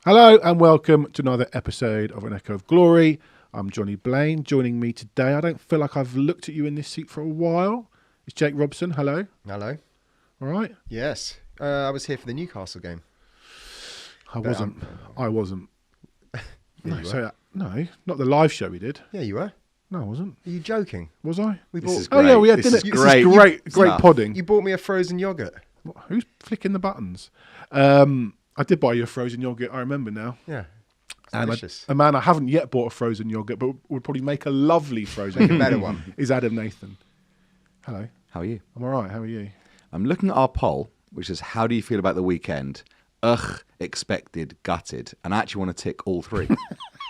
Hello and welcome to another episode of An Echo of Glory. I'm Jonny Blaine. Joining me today, I don't feel like I've looked at you in this seat for a while. It's Jake Robson. Hello. Hello. All right. Yes. I was here for the Newcastle game. I wasn't. Yeah, No, not the live show we did. Yeah, you were. No, I wasn't. Are you joking? Was I? This is Oh yeah, great. we had This dinner. is This great. is great Stuff. podding. You bought me a frozen yogurt. Who's flicking the buttons? I did buy you a frozen yogurt. I remember now. Yeah. And Delicious. a man I haven't yet bought a frozen yogurt, but would probably make a lovely frozen. Make a better one. Is Adam Nathan. Hello. How are you? I'm all right. How are you? I'm looking at our poll, which is how do you feel about the weekend? Ugh, expected, gutted. And I actually want to tick all three.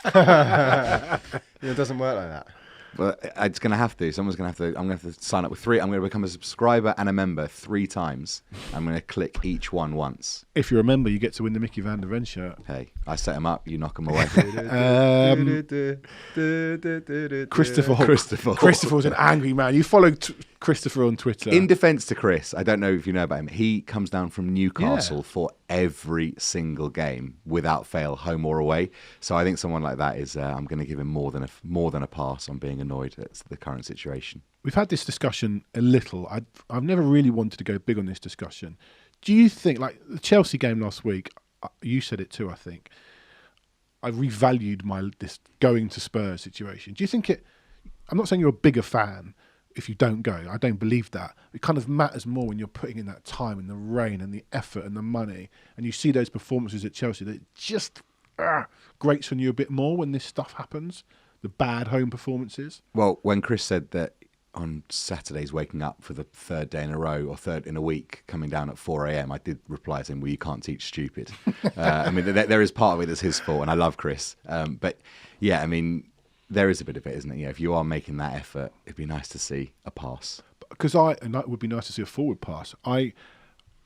It doesn't work like that. But it's going to have to. Someone's going to have to. I'm going to have to sign up with three. I'm going to become a subscriber and a member 3 times. I'm going to click each one once. If you remember, you get to win the Mickey Van der Ven shirt. Hey, I set them up. You knock them away. Christopher Hawk. Christopher was an angry man. You followed Christopher on Twitter. In defence to Chris, I don't know if you know about him. He comes down from Newcastle for every single game without fail, home or away. So I think someone like that is. I'm going to give him more than a pass on being annoyed at the current situation. We've had this discussion a little. I've never really wanted to go big on this discussion. Do you think, like the Chelsea game last week, you said it too, I think, I revalued this going to Spurs situation. Do you think I'm not saying you're a bigger fan if you don't go. I don't believe that. It kind of matters more when you're putting in that time and the rain and the effort and the money, and you see those performances at Chelsea that just grates on you a bit more when this stuff happens, the bad home performances. Well, when Chris said that on Saturdays waking up for the third day in a row or third in a week coming down at 4 a.m, I did reply saying, well, you can't teach stupid. I mean, there is part of it that's his fault, and I love Chris. But yeah, I mean, there is a bit of it, isn't it? Yeah, if you are making that effort, it'd be nice to see a pass. Because and that would be nice to see a forward pass. I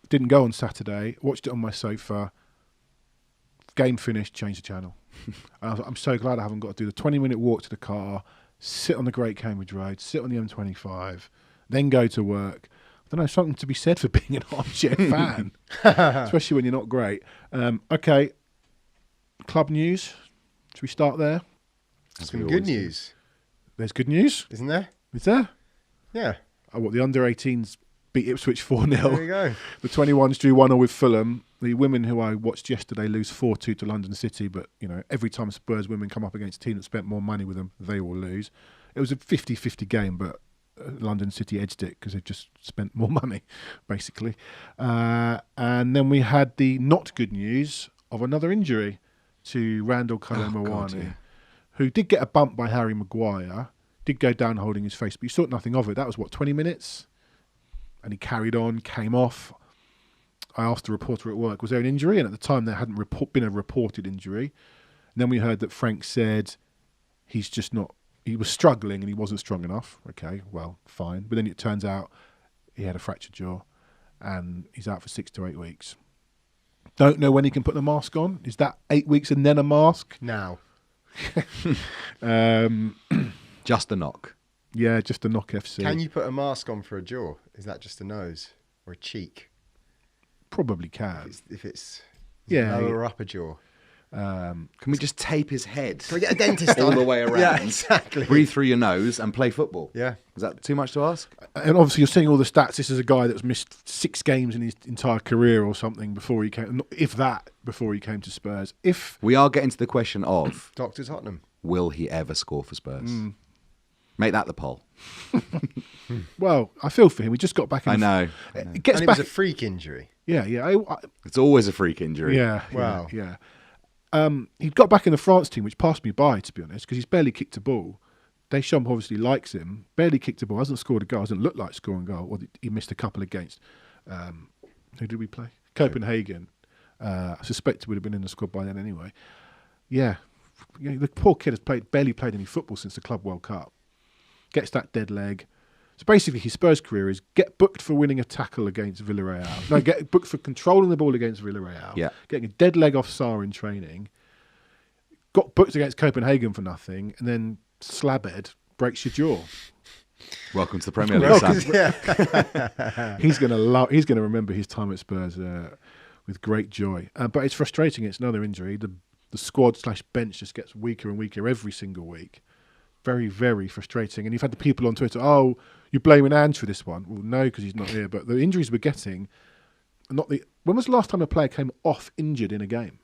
didn't go on Saturday, watched it on my sofa, game finished, changed the channel. And I'm so glad I haven't got to do the 20-minute walk to the car, sit on the Great Cambridge Road, sit on the M25, then go to work. I don't know, something to be said for being an armchair fan, especially when you're not great. Okay, club news. Should we start there? Some good news. There's good news. Isn't there? Is there? Yeah. Oh, what, the under-18s beat Ipswich 4-0. There you go. The 21s drew 1-0 with Fulham. The women who I watched yesterday lose 4-2 to London City, but you know, every time Spurs women come up against a team that spent more money with them, they will lose. It was a 50-50 game, but London City edged it because they've just spent more money, basically. And then we had the not good news of another injury to Randall Kolo-Muani, who did get a bump by Harry Maguire, did go down holding his face, but you saw nothing of it. That was, 20 minutes? And he carried on, came off. I asked a reporter at work, was there an injury? And at the time, there hadn't been a reported injury. And then we heard that Frank said he was struggling and he wasn't strong enough. Okay, well, fine. But then it turns out he had a fractured jaw and he's out for 6 to 8 weeks. Don't know when he can put the mask on. Is that 8 weeks and then a mask? Now. Just a knock. Yeah, just a knock FC. Can you put a mask on for a jaw? Is that just a nose or a cheek? Probably can. If it's Yeah, lower or upper jaw. Can we just tape his head Can we get a dentist all on? the way around? Yeah, exactly. Breathe through your nose and play football. Yeah. Is that too much to ask? And obviously you're seeing all the stats. This is a guy that's missed 6 games in his entire career or something before he came, before he came to Spurs. We are getting to the question of, Dr. Tottenham. will he ever score for Spurs? Make that the poll. Well, I feel for him. He just got back in. I know. It gets And it back. was a freak injury. Yeah. It's always a freak injury. Yeah. Wow. Yeah. He got back in the France team, which passed me by, to be honest, because he's barely kicked a ball. Deschamps obviously likes him. Barely kicked a ball. Hasn't scored a goal. Hasn't looked like scoring a goal. Or he missed a couple against. Who did we play? Copenhagen. I suspect he would have been in the squad by then anyway. Yeah. The poor kid has barely played any football since the Club World Cup. Gets that dead leg. So basically his Spurs career is get booked for winning a tackle against Villarreal. No, get booked for controlling the ball against Villarreal. Yeah. Getting a dead leg off Sarr in training. Got booked against Copenhagen for nothing. And then slabhead breaks your jaw. Welcome to the Premier League, Sam. Yeah. He's going to remember his time at Spurs with great joy. But it's frustrating. It's another injury. The squad/bench just gets weaker and weaker every single week. Very, very frustrating. And you've had the people on Twitter, oh, you're blaming Ange for this one. Well, no, because he's not here. But the injuries we're getting, when was the last time a player came off injured in a game?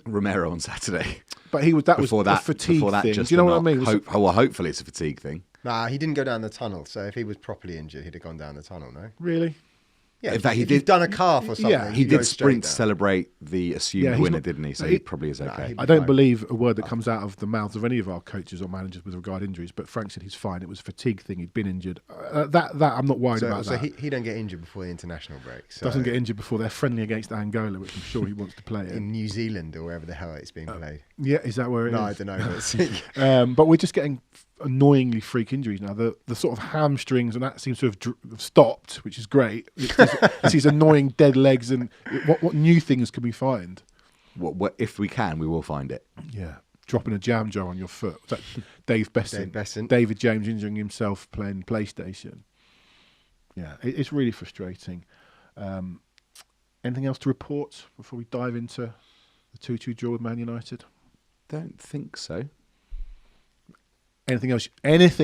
Romero on Saturday. But that was a fatigue thing. Do you know what I mean? Hopefully it's a fatigue thing. Nah, he didn't go down the tunnel. So if he was properly injured, he'd have gone down the tunnel, no? Really? Yeah, In fact, if you've done a calf or something. Yeah, He you go did straight sprint to down. celebrate the assumed winner, didn't he? So he probably is okay. he'd I don't fine. believe a word that comes out of the mouths of any of our coaches or managers with regard to injuries, but Frank said he's fine. It was a fatigue thing. He'd been injured. That I'm not worried about So that. he don't get injured before the international break. So Doesn't get injured before they're friendly against Angola, which I'm sure he wants to play in New Zealand or wherever the hell it's being played. Yeah, is that where it is? No, I don't know. But we're just getting annoyingly freak injuries now. The sort of hamstrings and that seems to have stopped, which is great. It's these annoying dead legs, and what new things can we find? If we can, we will find it. Yeah, dropping a jam jar on your foot. Was that Dave Besson? David James injuring himself playing PlayStation. Yeah, it's really frustrating. Anything else to report before we dive into the 2-2 draw with Man United? Don't think so. Anything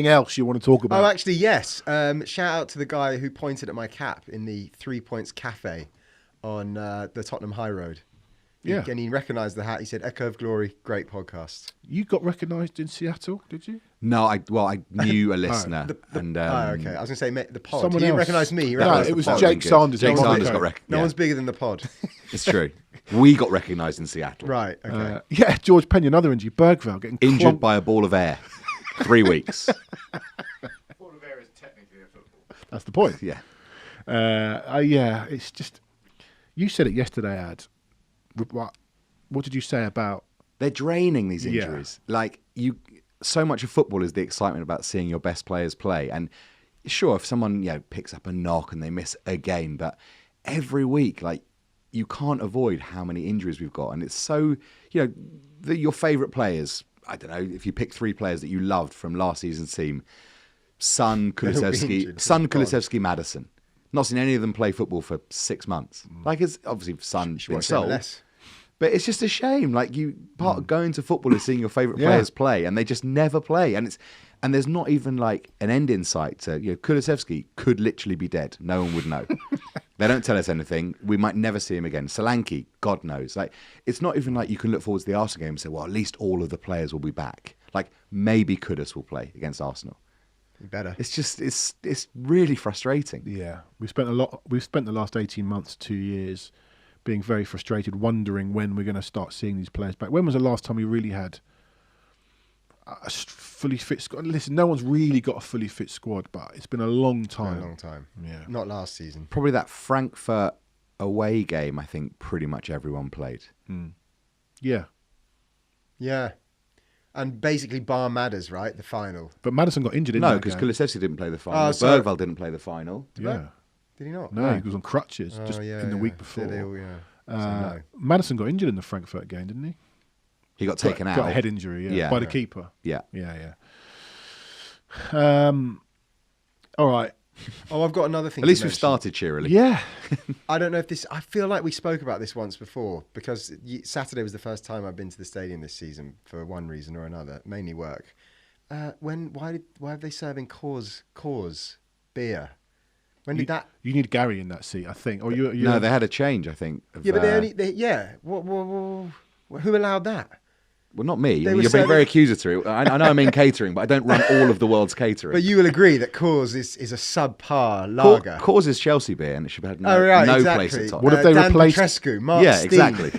else you want to talk about? Oh, actually, yes. Shout out to the guy who pointed at my cap in the 3 Points Cafe on the Tottenham High Road. Yeah. And he recognised the hat. He said, Echo of Glory, great podcast. You got recognised in Seattle, did you? No, I knew a listener. Okay. I was going to say the pod. Someone He didn't else. recognise me. He No, recognised it the was pod. Jake Sanders. Jake No one Sanders got got recognized. No one's bigger than the pod. It's true. We got recognised in Seattle. Right, okay. Yeah, George Pena, another injury. Bergvall getting Injured by a ball of air. 3 weeks. Ball of air is technically a football. That's the point. Yeah. Yeah, it's just... You said it yesterday, Ad. What did you say about... They're draining these Yeah. injuries. So much of football is the excitement about seeing your best players play. And sure, if someone picks up a knock and they miss a game, but every week, you can't avoid how many injuries we've got. And it's so, your favourite players, I don't know, if you pick 3 players that you loved from last season's team, Son, Kulusevski, Maddison. Not seen any of them play football for 6 months. It's obviously Son Should been watch sold. MLS. But it's just a shame. Part of going to football is seeing your favourite players play, and they just never play. And there's not even an end in sight. To Kulusevski could literally be dead. No one would know. They don't tell us anything. We might never see him again. Solanke, God knows. It's not even you can look forward to the Arsenal game and say, well, at least all of the players will be back. Maybe Kudus will play against Arsenal. You better. It's just it's really frustrating. Yeah, we've spent the last 18 months, 2 years, being very frustrated, wondering when we're going to start seeing these players back. When was the last time we really had a fully fit squad? Listen, no one's really got a fully fit squad, but it's been a long time. A long time. Yeah. Not last season. Probably that Frankfurt away game, I think pretty much everyone played. Yeah. Yeah. And basically bar Madders, right? The final. But Maddison got injured in No, that because game. Kulusevski didn't play the final. Oh, so- Bergvall didn't play the final. Yeah. Did he not? No, he was on crutches Oh, just yeah, in the yeah. week before. Did he? Oh, yeah. So no. Madison got injured in the Frankfurt game, didn't he? He got taken out. Got a head injury, Yeah. by the keeper. Yeah. Yeah. All right. Oh, I've got another thing At least to we've mention. started cheerily. Yeah. I don't know if this... I feel like we spoke about this once before because Saturday was the first time I've been to the stadium this season for one reason or another, mainly work. Why are they serving Coors beer? When did that... You need Gary in that seat, I think. Or you No, they had a change, I think. Of, Yeah, but who allowed that? well, not me. They You're were being serving- very accusatory. I know I'm in catering, but I don't run all of the world's catering. But you will agree that Coors is a subpar lager. Coors is Chelsea beer, and it should have no, Oh, right, no exactly. place at top. What if they Dan replaced- Petrescu, Mark Yeah, Steen, exactly.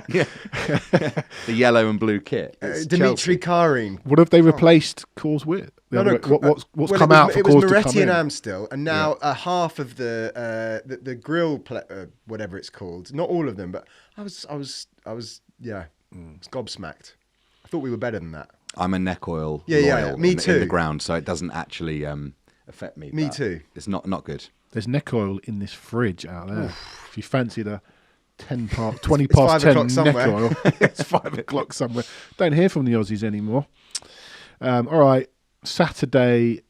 Yeah. The yellow and blue kit. It's Dimitri Chelsea. Karin. What have they replaced Coors with? The other way- what's well, come out for it was Coors to Moretti come and in? Amstel, and now half of the grill, whatever it's called, not all of them, but I was gobsmacked. I thought we were better than that. I'm a neck oil Yeah, loyal me in too. the ground, so it doesn't actually affect me. Me but too. It's not good. There's neck oil in this fridge out there. If you fancied a 20 It's past 5 10 o'clock neck somewhere. oil, it's 5 o'clock somewhere. Don't hear from the Aussies anymore. All right, Saturday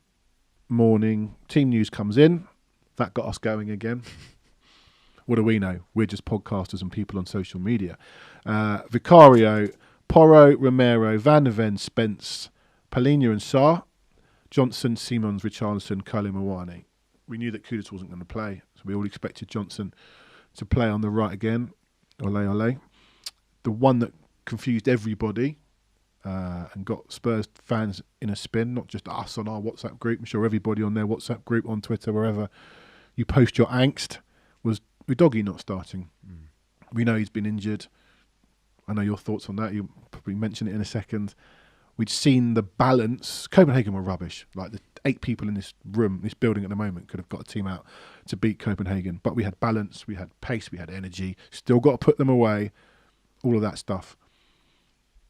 morning, team news comes in. That got us going again. What do we know? We're just podcasters and people on social media. Vicario, Porro, Romero, Van der Ven, Spence, Palhinha and Sarr, Johnson, Simons, Richarlison, Kyle Mawani. We knew that Kudus wasn't going to play, so we all expected Johnson to play on the right again. Ole. The one that confused everybody and got Spurs fans in a spin, not just us on our WhatsApp group, I'm sure everybody on their WhatsApp group, on Twitter, wherever you post your angst, was Udogie not starting. We know he's been injured. I know your thoughts on that. You'll probably mention it in a second. We'd seen the balance. Copenhagen were rubbish. Like the 8 people in this room, this building at the moment, could have got a team out to beat Copenhagen. But we had balance, we had pace, we had energy. Still got to put them away. All of that stuff.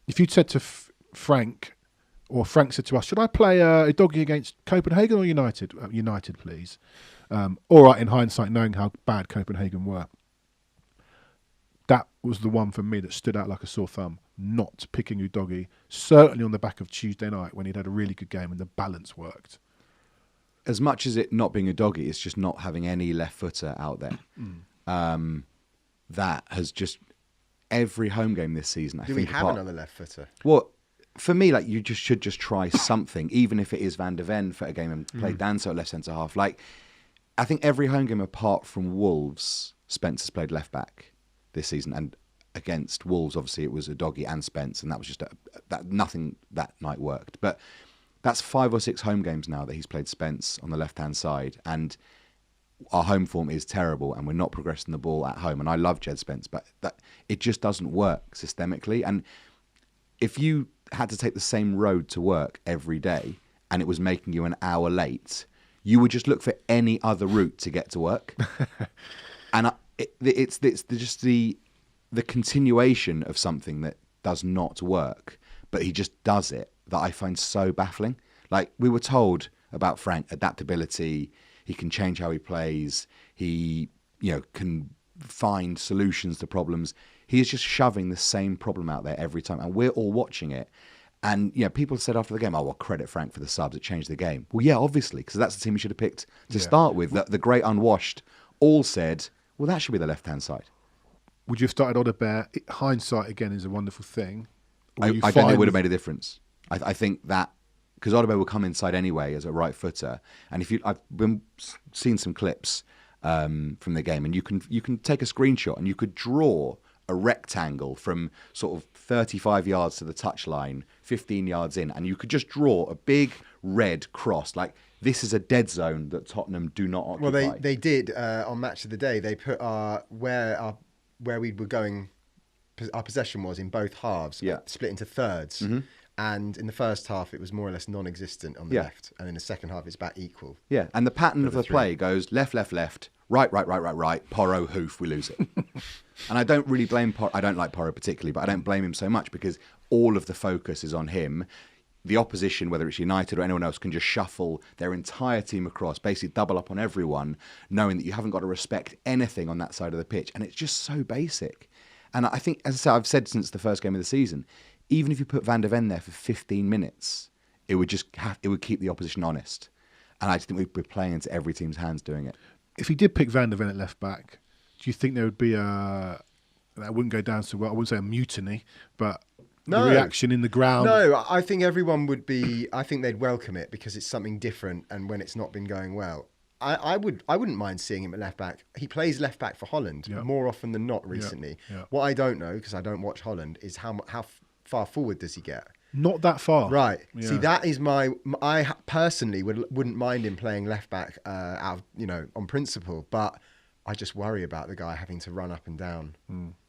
If you'd said to Frank, or Frank said to us, should I play Udogie against Copenhagen or United? United, please. All right, in hindsight, knowing how bad Copenhagen were. That was the one for me that stood out like a sore thumb. Not picking Udogie, certainly on the back of Tuesday night when he'd had a really good game and the balance worked. As much as it not being Udogie, it's just not having any left footer out there. That has just every home game this season. Do we have another left footer? Well, for me, like you should just try something, even if it is Van der Ven for a game and play Danso at left centre half. Like I think every home game apart from Wolves, Spence has played left back this season, and against Wolves, obviously, it was Udogie and Spence, and that was just that nothing that night worked. But that's 5 or 6 home games now that he's played Spence on the left-hand side, and our home form is terrible, and we're not progressing the ball at home. And I love Jed Spence, but it just doesn't work systemically. And if you had to take the same road to work every day, and it was making you an hour late, you would just look for any other route to get to work. And it's just the continuation of something that does not work, but he just does it, that I find so baffling. Like we were told about Frank, adaptability, he can change how he plays, he can find solutions to problems. He is just shoving the same problem out there every time, and we're all watching it. And people said after the game, well, credit Frank for the subs, it changed the game. Well, yeah, obviously, because that's the team he should have picked to start with. The great unwashed all said, well, that should be the left-hand side. Would you have started Odebear? Hindsight, again, is a wonderful thing. I don't think it would have made a difference. I think that, because Odebear will come inside anyway as a right footer. And I've been seen some clips from the game, and you can take a screenshot and you could draw a rectangle from sort of 35 yards to the touchline, 15 yards in, and you could just draw a big red cross. Like, this is a dead zone that Tottenham do not occupy. Well, they did on Match of the Day. They put where we were going, our possession was in both halves, split into thirds. Mm-hmm. And in the first half, it was more or less non-existent on the left, and in the second half, it's about equal. Yeah, and the pattern of the play goes left, left, left, right, Porro, hoof, we lose it. And I don't really blame Porro. I don't like Porro particularly, but I don't blame him so much because all of the focus is on him. The opposition, whether it's United or anyone else, can just shuffle their entire team across, basically double up on everyone, knowing that you haven't got to respect anything on that side of the pitch. And it's just so basic. And I think, as I said, I've said since the first game of the season, even if you put Van der Ven there for 15 minutes, it would keep the opposition honest. And I just think we're playing into every team's hands doing it. If he did pick Van der Ven at left back, do you think there would be that wouldn't go down so well? I wouldn't say a mutiny, but the reaction in the ground? No, I think everyone would be. I think they'd welcome it because it's something different, and when it's not been going well, I wouldn't mind seeing him at left back. He plays left back for Holland more often than not recently. Yeah. What I don't know, because I don't watch Holland, is how far forward does he get? Not that far. Right. Yeah. See, that is I personally wouldn't mind him playing left back out of, on principle, but I just worry about the guy having to run up and down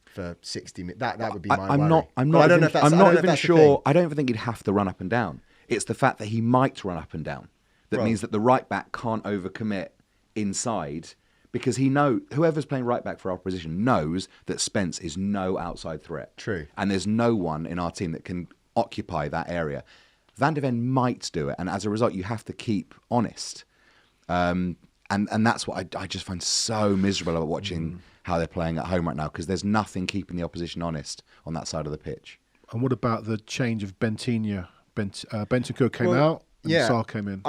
for 60 minutes. That would be my worry. I'm not even sure. I don't even think he'd have to run up and down. It's the fact that he might run up and down. That means that the right back can't overcommit inside, because whoever's playing right back for our position knows that Spence is no outside threat. True. And there's no one in our team that can occupy that area. Van der Ven might do it, and as a result, you have to keep honest. And that's what I just find so miserable about watching how they're playing at home right now, because there's nothing keeping the opposition honest on that side of the pitch. And what about the change of Bentancur came out and Sarr came in?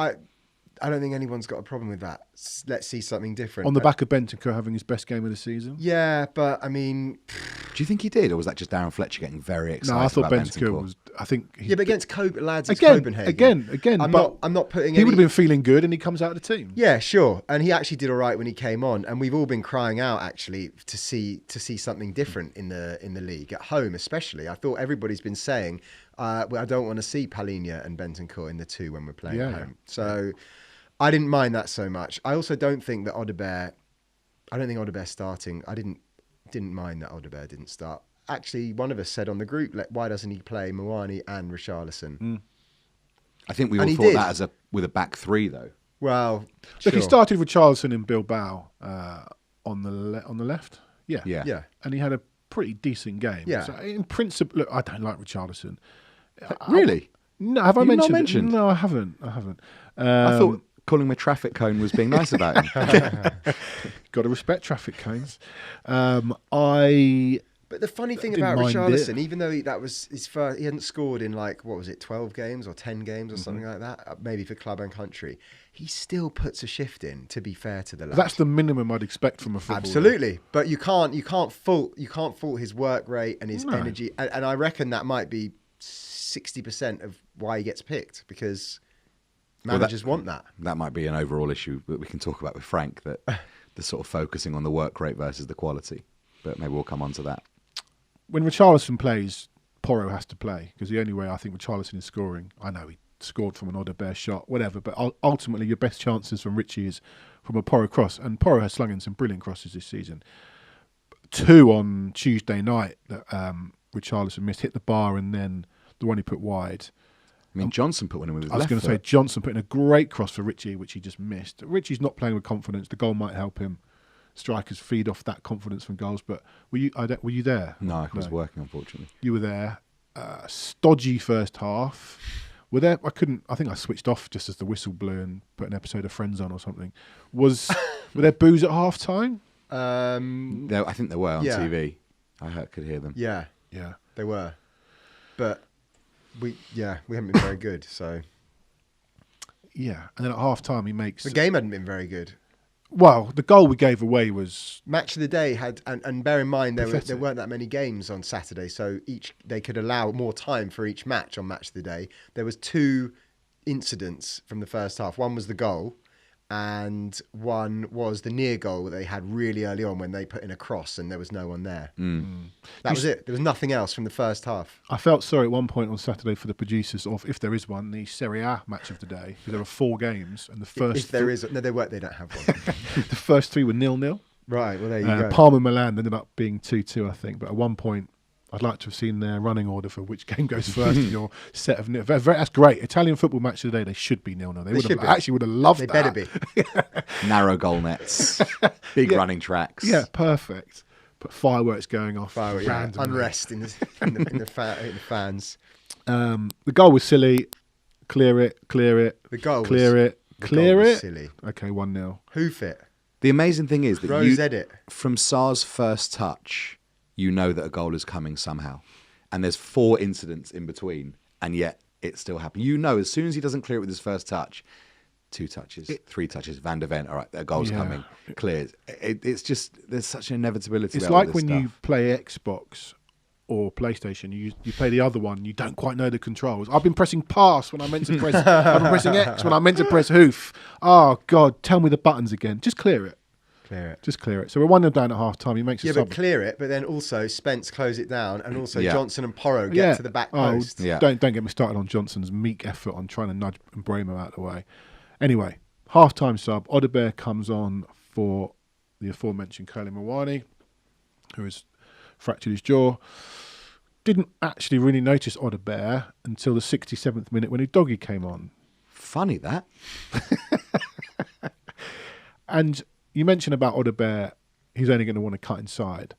I don't think anyone's got a problem with that. Let's see something different. On the back of Bentancur having his best game of the season. Yeah, but I mean, Do you think he did, or was that just Darren Fletcher getting very excited? No, I thought about Bentancur was. I think. yeah, but against lads, it's again, Copenhagen. again. I'm but not putting. he would have been feeling good, and he comes out of the team. Yeah, sure, and he actually did all right when he came on, and we've all been crying out actually to see something different in the league at home, especially. I thought everybody's been saying, well, I don't want to see Palhinha and Bentancur in the two when we're playing at home. So I didn't mind that so much. I also don't think that Odegaard. I don't think Odegaard starting. I didn't mind that Odegaard didn't start. Actually, one of us said on the group, why doesn't he play Moani and Richarlison? I think we all And he thought did. that with a back three, though. Well, Look, he sure. started with Richarlison in Bilbao on the left. Yeah. Yeah. And he had a pretty decent game. Yeah. So in principle, look, I don't like Richarlison. Really? No, have I You've not mentioned? mentioned? No, I haven't. I thought calling him a traffic cone was being nice about him. Got to respect traffic cones. But the funny thing didn't about mind Richarlison, it. even though that was his first, he hadn't scored in 12 games or 10 games or something like that, maybe for club and country. He still puts a shift in. To be fair to the lad, That's the minimum I'd expect from a footballer. absolutely. But you can't fault his work rate and his No. energy, and I reckon that might be 60% of why he gets picked because managers want that. That might be an overall issue that we can talk about with Frank, that the sort of focusing on the work rate versus the quality. But maybe we'll come on to that. When Richarlison plays, Porro has to play because the only way I think Richarlison is scoring, I know he scored from an Odegaard shot, whatever, but ultimately your best chances from Richie is from a Porro cross, and Porro has slung in some brilliant crosses this season. 2 on Tuesday night that Richarlison missed, hit the bar, and then the one he put wide. I mean, Johnson put one in with his I was left going to say foot. Johnson put in a great cross for Richie, which he just missed. Richie's not playing with confidence. The goal might help him. Strikers feed off that confidence from goals. But were you there? No, I was working, unfortunately. You were there. Stodgy first half. Were there? I think I switched off just as the whistle blew and put an episode of Friends on or something. Were there boos at half time? I think they were on Yeah. TV. Could hear them. Yeah, Yeah. they were, but we haven't been very good. So Yeah. And then at half time he makes. the game hadn't been very good. Well, the goal we gave away was. Match of the day had, and bear in mind there Pathetic. weren't that many games on Saturday, so they could allow more time for each match on Match of the Day. There was 2 incidents from the first half. One was the goal, and one was the near goal that they had really early on when they put in a cross and there was no one there. That was it. There was nothing else from the first half. I felt sorry at one point on Saturday for the producers of, if there is one, the Serie A match of the day, because there were 4 games, and the first If there is, no, they don't have one. the first 3 were 0-0. Right. Well, there you go. Parma Milan ended up being 2-2, I think. But at one point, I'd like to have seen their running order for which game goes first in your set of nil. That's great. Italian football match of the day, they should be 0-0. They should be. actually would have loved They that. better be. Narrow goal nets, big running tracks. Yeah, perfect. But fireworks going off. Yeah. randomly. Unrest in the fans. The goal was silly. Clear it. The goal was- Clear it. the Clear goal was it. silly. Okay, 1-0. Hoof it. The amazing thing is that Rose edit. from Sar's first touch, you know that a goal is coming somehow. And there's 4 incidents in between, and yet it still happened. You know, as soon as he doesn't clear it with his first touch, 2 touches, 3 touches, Van der Ven, all right, a goal's Yeah. coming, clears. It's just, there's such an inevitability It's about all like this when you stuff. play Xbox or PlayStation, you play the other one, you don't quite know the controls. I've been pressing pass when I meant to press. I've been pressing X when I meant to press hoof. Oh God, tell me the buttons again. Just clear it. Clear it. Just clear it. So we're 1-0 down at half time. He makes a Yeah, sub. but clear it. But then also Spence close it down, and also Yeah. Johnson and Porro get to the back post. Yeah. Don't get me started on Johnson's meek effort on trying to nudge Brahmo out of the way. Anyway, half time sub. Odegaard comes on for the aforementioned Curly Mawani, who has fractured his jaw. Didn't actually really notice Odegaard until the 67th minute when Udogie came on. Funny that. And you mentioned about Odegaard, he's only going to want to cut inside.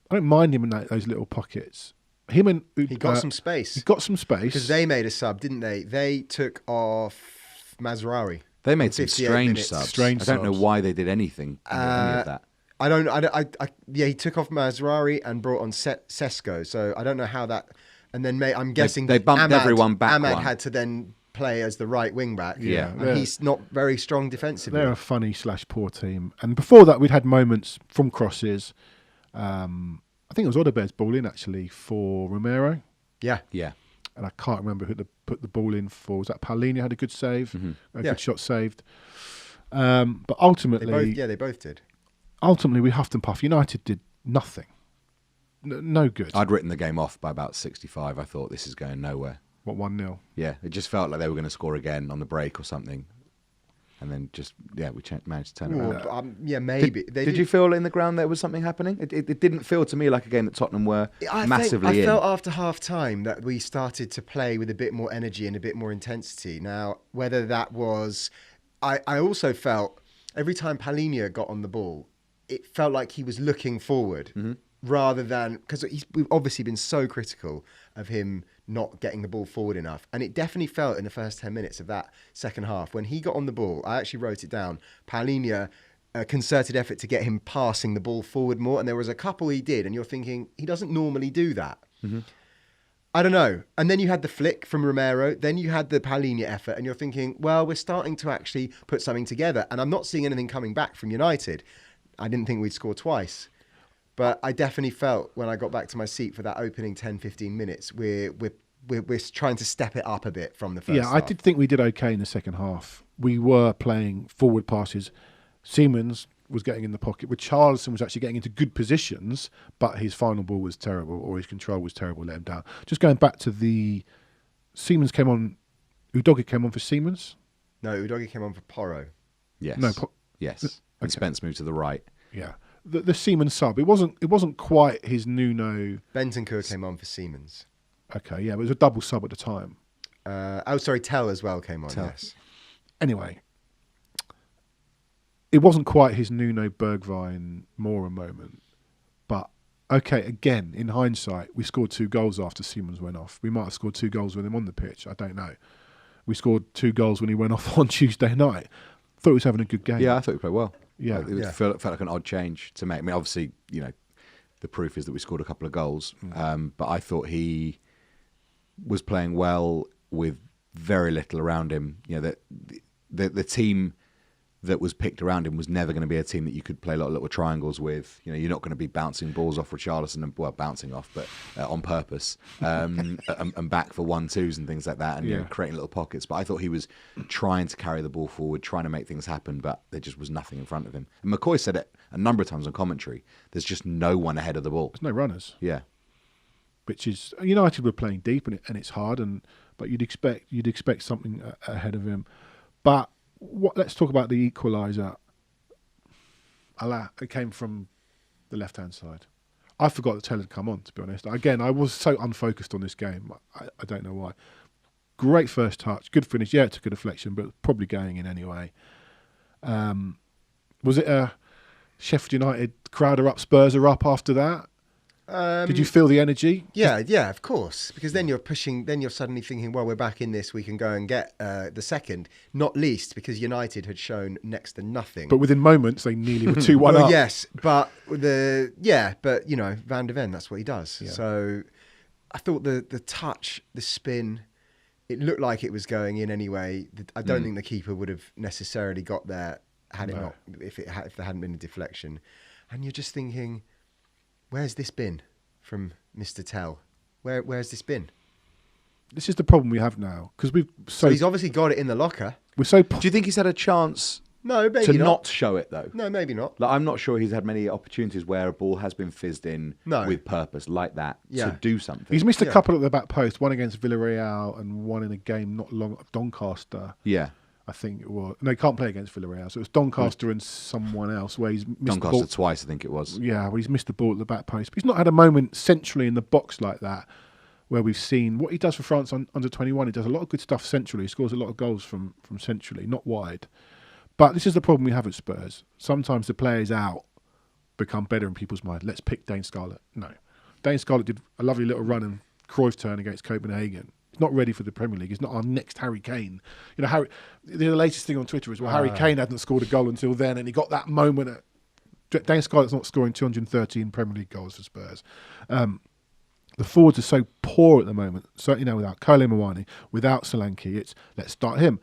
I don't mind him in those little pockets. Him and He got some space. He got some space. Because they made a sub, didn't they? They took off Mazraoui. They made in some 58 strange minutes. subs. Strange I don't know subs. why they did anything any of that. Yeah, he took off Mazraoui and brought on Sesko. So I don't know how that. And then I'm guessing they bumped everyone back Ahmad one. had to then play as the right wing back. Yeah. And he's not very strong defensively. They're a funny / poor team. And before that, we'd had moments from crosses. I think it was Odeber's ball in, actually, for Romero. Yeah. And I can't remember who put the ball in for. Was that Paulinho had a good save? A good shot saved. But ultimately... They both did. Ultimately, we huffed and puffed. United did nothing. No good. I'd written the game off by about 65. I thought this is going nowhere. What, 1-0? Yeah, it just felt like they were going to score again on the break or something. And then we managed to turn it around. Maybe. Did you feel in the ground there was something happening? It didn't feel to me like a game that Tottenham were massively in. I felt after half-time that we started to play with a bit more energy and a bit more intensity. Now, whether that was... I also felt every time Paulinho got on the ball, it felt like he was looking forward rather than... Because we've obviously been so critical of him not getting the ball forward enough. And it definitely felt in the first 10 minutes of that second half, when he got on the ball, I actually wrote it down, Paulinho, a concerted effort to get him passing the ball forward more. And there was a couple he did, and you're thinking, he doesn't normally do that. I don't know. And then you had the flick from Romero. Then you had the Paulinho effort, and you're thinking, well, we're starting to actually put something together. And I'm not seeing anything coming back from United. I didn't think we'd score twice. But I definitely felt when I got back to my seat for that opening 10, 15 minutes, we're trying to step it up a bit from the first half. I did think we did okay in the second half. We were playing forward passes. Siemens was getting in the pocket. Richarlison was actually getting into good positions, but his final ball was terrible, or his control was terrible, let him down. Just going back to the... Siemens came on... Udogie came on for Siemens? No, Udogie came on for Porro. Yes. No, yes. Okay. And Spence moved to the right. Yeah. The Siemens sub, it wasn't quite his Nuno... Bentancur came on for Siemens. Okay, yeah, it was a double sub at the time. Tell as well came on, yes. Anyway, it wasn't quite his Nuno Bergwijn Mora moment. But, okay, again, in hindsight, we scored 2 goals after Siemens went off. We might have scored 2 goals with him on the pitch, I don't know. We scored 2 goals when he went off on Tuesday night. Thought he was having a good game. Yeah, I thought he played well. Yeah. It felt like an odd change to make. I mean, obviously, the proof is that we scored a couple of goals. But I thought he was playing well with very little around him. The team that was picked around him was never going to be a team that you could play a lot of little triangles with. You're not going to be bouncing balls off Richarlison, bouncing off, but on purpose, and back for 1-2s and things like that, and creating little pockets. But I thought he was trying to carry the ball forward, trying to make things happen, but there just was nothing in front of him. And McCoy said it a number of times on commentary. There's just no one ahead of the ball. There's no runners. Yeah. Which is... United were playing deep, and it's hard, but you'd expect something ahead of him. But... let's talk about the equaliser. It came from the left-hand side. I forgot that Tell had come on, to be honest. Again, I was so unfocused on this game. I don't know why. Great first touch. Good finish. Yeah, it took a deflection, but probably going in anyway. Was it a Sheffield United crowd are up, Spurs are up after that? Did you feel the energy? Yeah, of course. Because then you're pushing, then you're suddenly thinking, well, we're back in this, we can go and get the second. Not least because United had shown next to nothing. But within moments, they nearly were 2-1 up. Yes, but Van de Ven, that's what he does. Yeah. So I thought the touch, the spin, it looked like it was going in anyway. I don't think the keeper would have necessarily got there had it not, if there hadn't been a deflection. And you're just thinking, where's this been from Mr. Tell? Where's this been? This is the problem we have now because so he's obviously got it in the locker. We're so. Do you think he's had a chance? No, maybe to not show it though. No, maybe not. Like, I'm not sure he's had many opportunities where a ball has been fizzed in with purpose like that to do something. He's missed a couple at the back post, one against Villarreal and one in a game not long Doncaster. Yeah. I think it was. No, he can't play against Villarreal. So it was Doncaster and someone else where he's missed Doncaster the ball twice, I think it was. Yeah, well, he's missed the ball at the back post. But he's not had a moment centrally in the box like that where we've seen what he does for France under 21. He does a lot of good stuff centrally. He scores a lot of goals from centrally, not wide. But this is the problem we have at Spurs. Sometimes the players out become better in people's mind. Let's pick Dane Scarlett. No. Dane Scarlett did a lovely little run and Cruyff turn against Copenhagen. He's not ready for the Premier League. He's not our next Harry Kane. The latest thing on Twitter is, Harry Kane hadn't scored a goal until then, and he got that moment. Dane Scarlett's not scoring 213 Premier League goals for Spurs. The The forwards are so poor at the moment. So, without Kole Mawani, without Solanke, it's let's start him.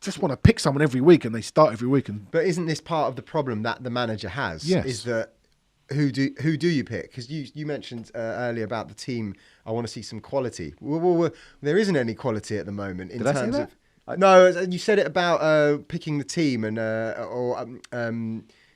Just want to pick someone every week, and they start every week. But isn't this part of the problem that the manager has? Yes. Is that who do you pick? Because you mentioned earlier about the team. I want to see some quality. Well, there isn't any quality at the moment in Did I say terms that? of. No, you said it about picking the team and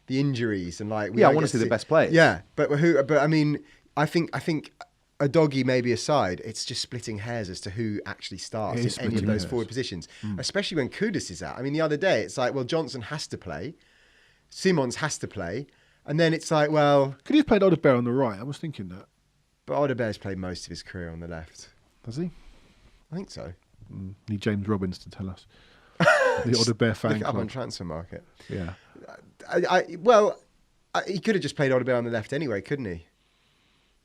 the injuries and like. I want to see the best players. Yeah, but who? But I mean, I think a doggy maybe aside, it's just splitting hairs as to who actually starts It is in any of splitting those hairs. forward positions, especially when Kudus is out. I mean, the other day it's like, well, Johnson has to play, Simons has to play, and then it's like, well, Could he have played Odebear on the right? I was thinking that. but Odebear's played most of his career on the left. Does he? I think so. Need James Robbins to tell us. The Odebear fan Look it up on club. Transfer Market. Yeah. He could have just played Odebear on the left anyway, couldn't he?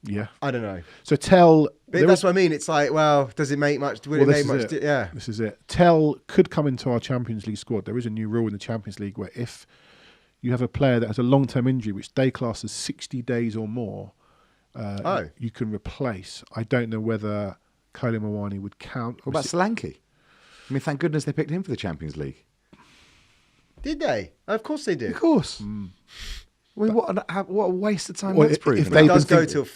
Yeah. I don't know. So Tell. But that's what I mean. It's like, well, does it make much? Would it make much? Yeah. This is it. Tell could come into our Champions League squad. There is a new rule in the Champions League where if you have a player that has a long-term injury, which they class as 60 days or more, you can replace. I don't know whether Kole Mawani would count. What about Solanke? I mean, thank goodness they picked him for the Champions League. Did they? Of course they did. Of course. I mean, what a waste of time Well, that's if proven. they- It does been go till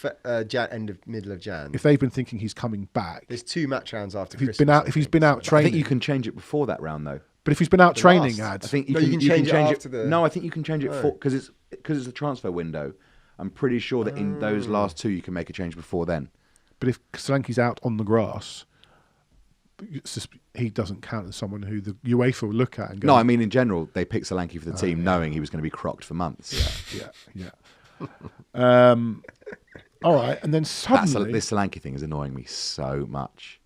middle of Jan. If they've been thinking he's coming back, There's 2 match rounds after if he's Christmas. been out, if he's been out I training, think you can change it before that round, though. but if he's been out The training, last. I think you No, can, you can change it after the- No, I think you can change it Oh. because it's a transfer window. I'm pretty sure that in those last 2 you can make a change before then. But if Solanke's out on the grass, he doesn't count as someone who the UEFA will look at and go, No, I mean in general, they picked Solanke for the team knowing he was going to be crocked for months. yeah. All right, and then suddenly, This Solanke thing is annoying me so much.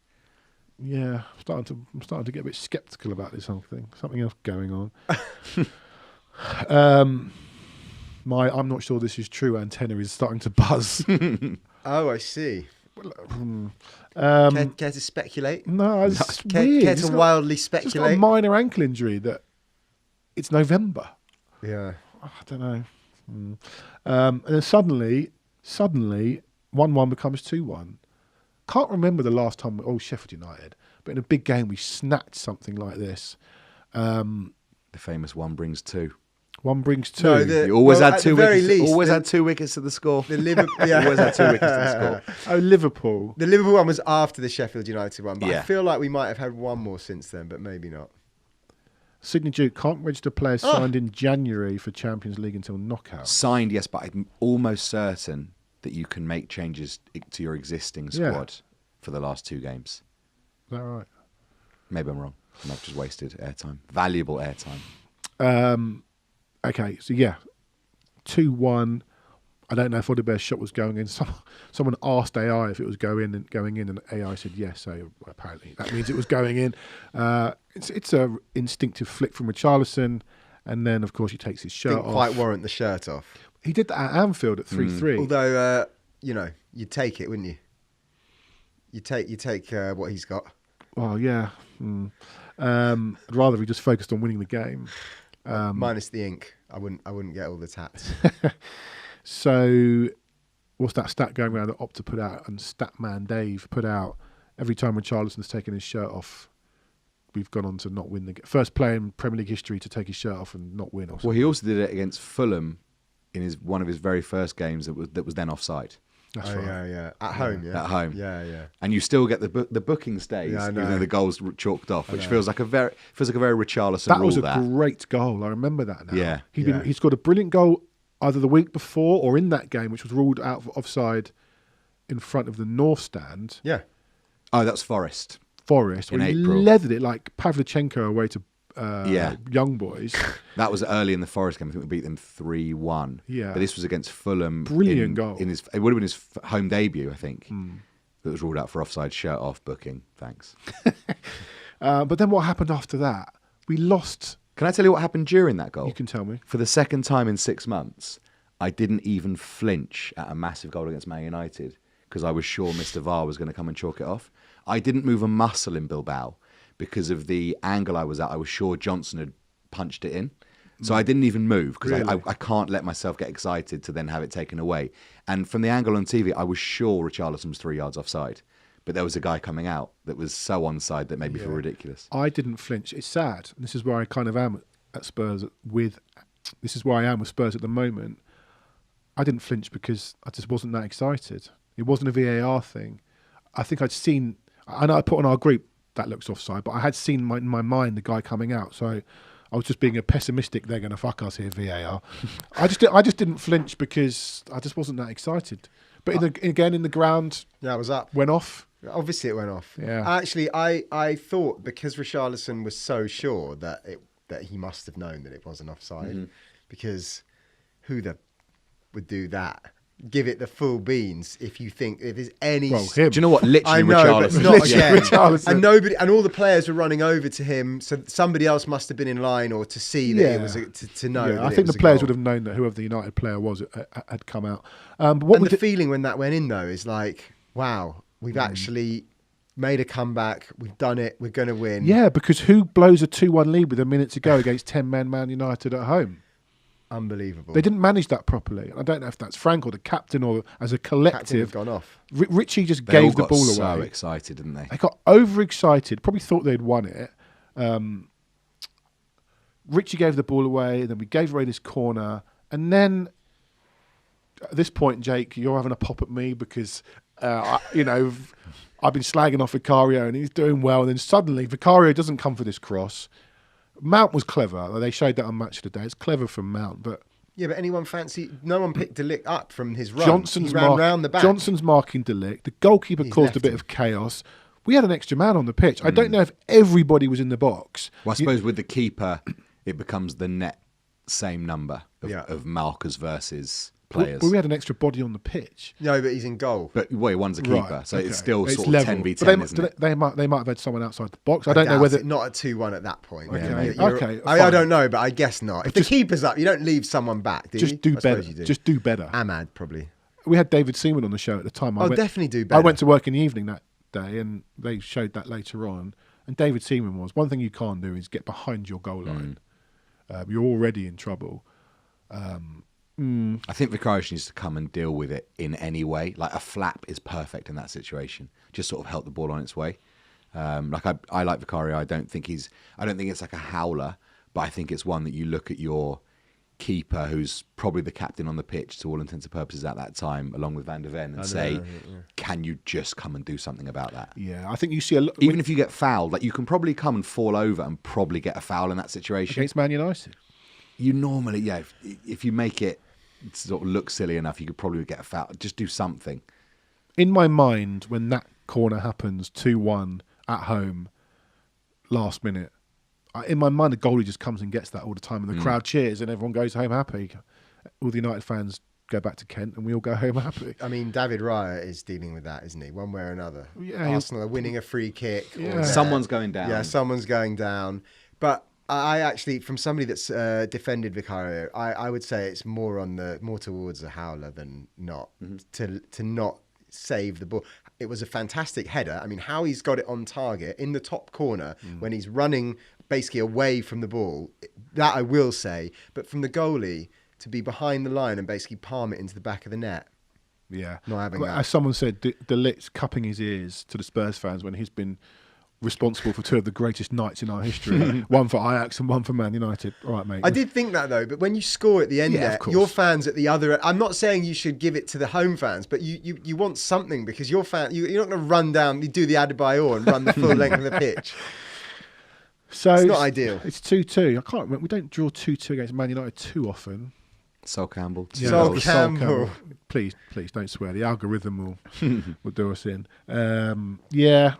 yeah, I'm starting to get a bit sceptical about this whole thing. Something else going on. I'm not sure this is true. Antenna is starting to buzz. Oh, I see. Um, Care to speculate? no, it's Care weird. to He's got- wildly he's just got a speculate? minor ankle injury that it's November. Yeah. I don't know. And then suddenly, 1-1 becomes 2-1. Can't remember the last time. Sheffield United, but in a big game we snatched something like this. The famous one brings 2. One brings 2. No, You always at had the 2 very wickets. least, Always the- had 2 wickets to the score. The Liverpool, yeah. Always had 2 wickets to the score. Liverpool. The Liverpool one was after the Sheffield United one, but I Yeah. feel like we might have had one more since then, but maybe not. Sydney Duke can't register players signed in January for Champions League until knockout. Signed, yes, but I'm almost certain that you can make changes to your existing Yeah. squad for the last 2 games. Is that right? Maybe I'm wrong, and I've just wasted airtime, valuable airtime. Okay, so 2-1. I don't know if Odebear's shot was going in. Someone asked AI if it was going in, and AI said yes. So apparently that means it was going in. It's a instinctive flick from Richarlison, and then of course he takes his shirt Didn't off. quite warrant the shirt off. He did that at Anfield at 3-3. Although, you'd take it, wouldn't you? You take what he's got. Well, yeah. I'd rather he just focused on winning the game. Minus the ink. I wouldn't get all the tats. So, what's that stat going around that Opta put out and Statman Dave put out? Every time Richarlison's taken his shirt off, we've gone on to not win the game. First player in Premier League history to take his shirt off and not win. Or something. Well, he also did it against Fulham in one of his very first games that was then offside. That's right. Yeah. At home, yeah. At home. Yeah. And you still get the booking stays, Yeah, I even know. though the goal's chalked off, which feels like a very Richarlison That rule. was a that. great goal. I remember that now. Yeah. He scored a brilliant goal either the week before or in that game, which was ruled out for offside in front of the North Stand. Yeah. Oh, that's Forest. Forest, In where he April. leathered it like Pavlyuchenko away to Yeah. Young Boys. That was early in the Forest game. I think we beat them 3-1. Yeah. But this was against Fulham. Brilliant goal. It would have been his home debut, I think. That was ruled out for offside, shirt off booking. Thanks. But then what happened after that? We lost. Can I tell you what happened during that goal? You can tell me. For the second time in 6 months, I didn't even flinch at a massive goal against Man United because I was sure Mr. VAR was going to come and chalk it off. I didn't move a muscle in Bilbao because of the angle I was at. I was sure Johnson had punched it in. So I didn't even move because Really? I can't let myself get excited to then have it taken away. And from the angle on TV, I was sure Richarlison was 3 yards offside. But there was a guy coming out that was so onside that made me feel ridiculous. I didn't flinch. It's sad. This is where I kind of am at Spurs this is where I am with Spurs at the moment. I didn't flinch because I just wasn't that excited. It wasn't a VAR thing. I think I'd seen, I know I put on our group that looks offside, but I had seen in my mind the guy coming out. So I was just being a pessimistic, they're going to fuck us here, VAR. I just didn't flinch because I just wasn't that excited. But again, in the ground, Yeah, it was up. went off. Obviously, it went off. Yeah. Actually, I thought because Richarlison was so sure that he must have known that it wasn't offside, because who would do that? Give it the full beans if there's any. Well, him. Do you know what? Literally I know, but Richarlison. not again. Richarlison. And all the players were running over to him, so somebody else must have been in line or to see that it was to know. Yeah, that I it think was the a players goal. would have known that whoever the United player was had come out. But what And we the did, feeling when that went in though is like, wow, we've actually made a comeback. We've done it. We're going to win. yeah, because who blows a 2-1 lead with a minute to go against 10-man Man United at home? Unbelievable. They didn't manage that properly. I don't know if that's Frank or the captain or as a Captain had collective. gone off. Richie just They all gave the got ball so away. excited, didn't they? They got overexcited. Probably thought they'd won it. Richie gave the ball away, and then we gave away this corner. And then at this point, Jake, you're having a pop at me because, I've been slagging off Vicario and he's doing well. And then suddenly Vicario doesn't come for this cross. Mount was clever. They showed that on Match of the Day. It's clever from Mount, but Yeah, but no one picked Delict up from his run. Johnson's he ran round the back. Johnson's marking Delict. The goalkeeper He's caused left a bit him. of chaos. We had an extra man on the pitch. I don't know if everybody was in the box. Well, I suppose with the keeper, it becomes the net same number Yeah. of markers versus But players. we had an extra body on the pitch. No, but he's in goal. But one's a keeper, Right, so okay. it's still sort level. of 10v10, But isn't it? they might have had someone outside the box. I don't know doubt whether it. Not at 2-1 at that point. Okay, maybe. okay, I fine. don't know, but I guess not. If the keeper's up, you don't leave someone back, do you? just do I better. suppose you do. Just do better. Ahmad probably. We had David Seaman on the show at the time. Definitely do I better. went to work in the evening that day, and they showed that later on. And David Seaman was one thing you can't do is get behind your goal line. You're already in trouble. I think Vicario needs to come and deal with it in any way. Like a flap is perfect in that situation. Just sort of help the ball on its way. I like Vicario. I don't think it's like a howler, but I think it's one that you look at your keeper, who's probably the captain on the pitch to all intents and purposes at that time, along with Van de Ven, and say, can you just come and do something about that? Yeah, I think you see a lot Even if you get fouled, like you can probably come and fall over and probably get a foul in that situation. against Man United. You normally, if you make it sort of look silly enough, you could probably get a foul. Just do something. In my mind, when that corner happens, 2-1 at home, last minute, in my mind, the goalie just comes and gets that all the time, and the crowd cheers, and everyone goes home happy. All the United fans go back to Kent, and we all go home happy. I mean, David Raya is dealing with that, isn't he? One way or another. Yeah, Arsenal are winning a free kick. or Yeah. they're- Someone's going down. Yeah, someone's going down. But I actually, from somebody that's defended Vicario, I would say it's more towards a howler than not to not save the ball. It was a fantastic header. I mean, how he's got it on target in the top corner when he's running basically away from the ball, that I will say. But from the goalie to be behind the line and basically palm it into the back of the net. Yeah. Not having that. As someone said, De Ligt's cupping his ears to the Spurs fans when he's been responsible for two of the greatest nights in our history. One for Ajax and one for Man United. All right, mate. I did think that though, but when you score at the end Yeah, there, of course. your fans at the other. I'm not saying you should give it to the home fans, but you want something because you're not going to run down, you do the Adebayor and run the full length of the pitch. So It's not ideal. It's 2-2. I can't remember. We don't draw 2-2 against Man United too often. Sol Campbell. Yeah, Sol the Campbell. Please don't swear. The algorithm will do us in. Yeah.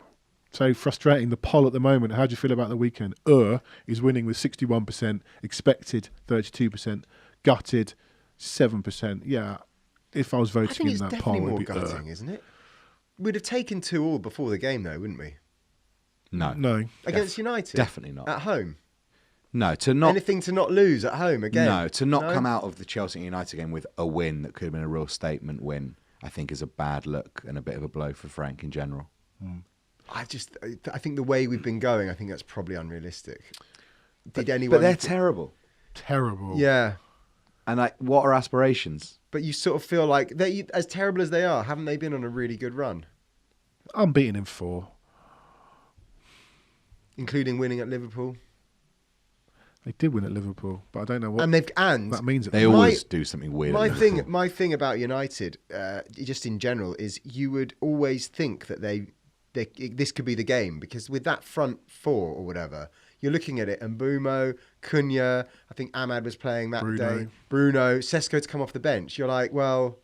So frustrating. The poll at the moment. How do you feel about the weekend? Is winning with 61%, expected 32%, gutted 7%. Yeah. If I was I voting think in it's that definitely poll, more it'd be gutting, isn't it? We'd have taken 2-2 before the game though, wouldn't we? No. No. Against United? Definitely not. At home? No, to not Anything to not lose at home again? No, to not No? come out of the Chelsea United game with a win that could have been a real statement win, I think is a bad look and a bit of a blow for Frank in general. I think the way we've been going, I think that's probably unrealistic. Did anyone? But they're terrible. Terrible. Yeah. And like, what are aspirations? But you sort of feel like, as terrible as they are, haven't they been on a really good run? Unbeaten in 4. Including winning at Liverpool. They did win at Liverpool, but I don't know what And that means. They always do something weird. My at Liverpool. my thing about United, just in general, is you would always think that this could be the game, because with that front 4 or whatever, you're looking at it, and Mbumo, Cunha, I think Ahmad was playing that day, Bruno, Sesko to come off the bench. You're like, well,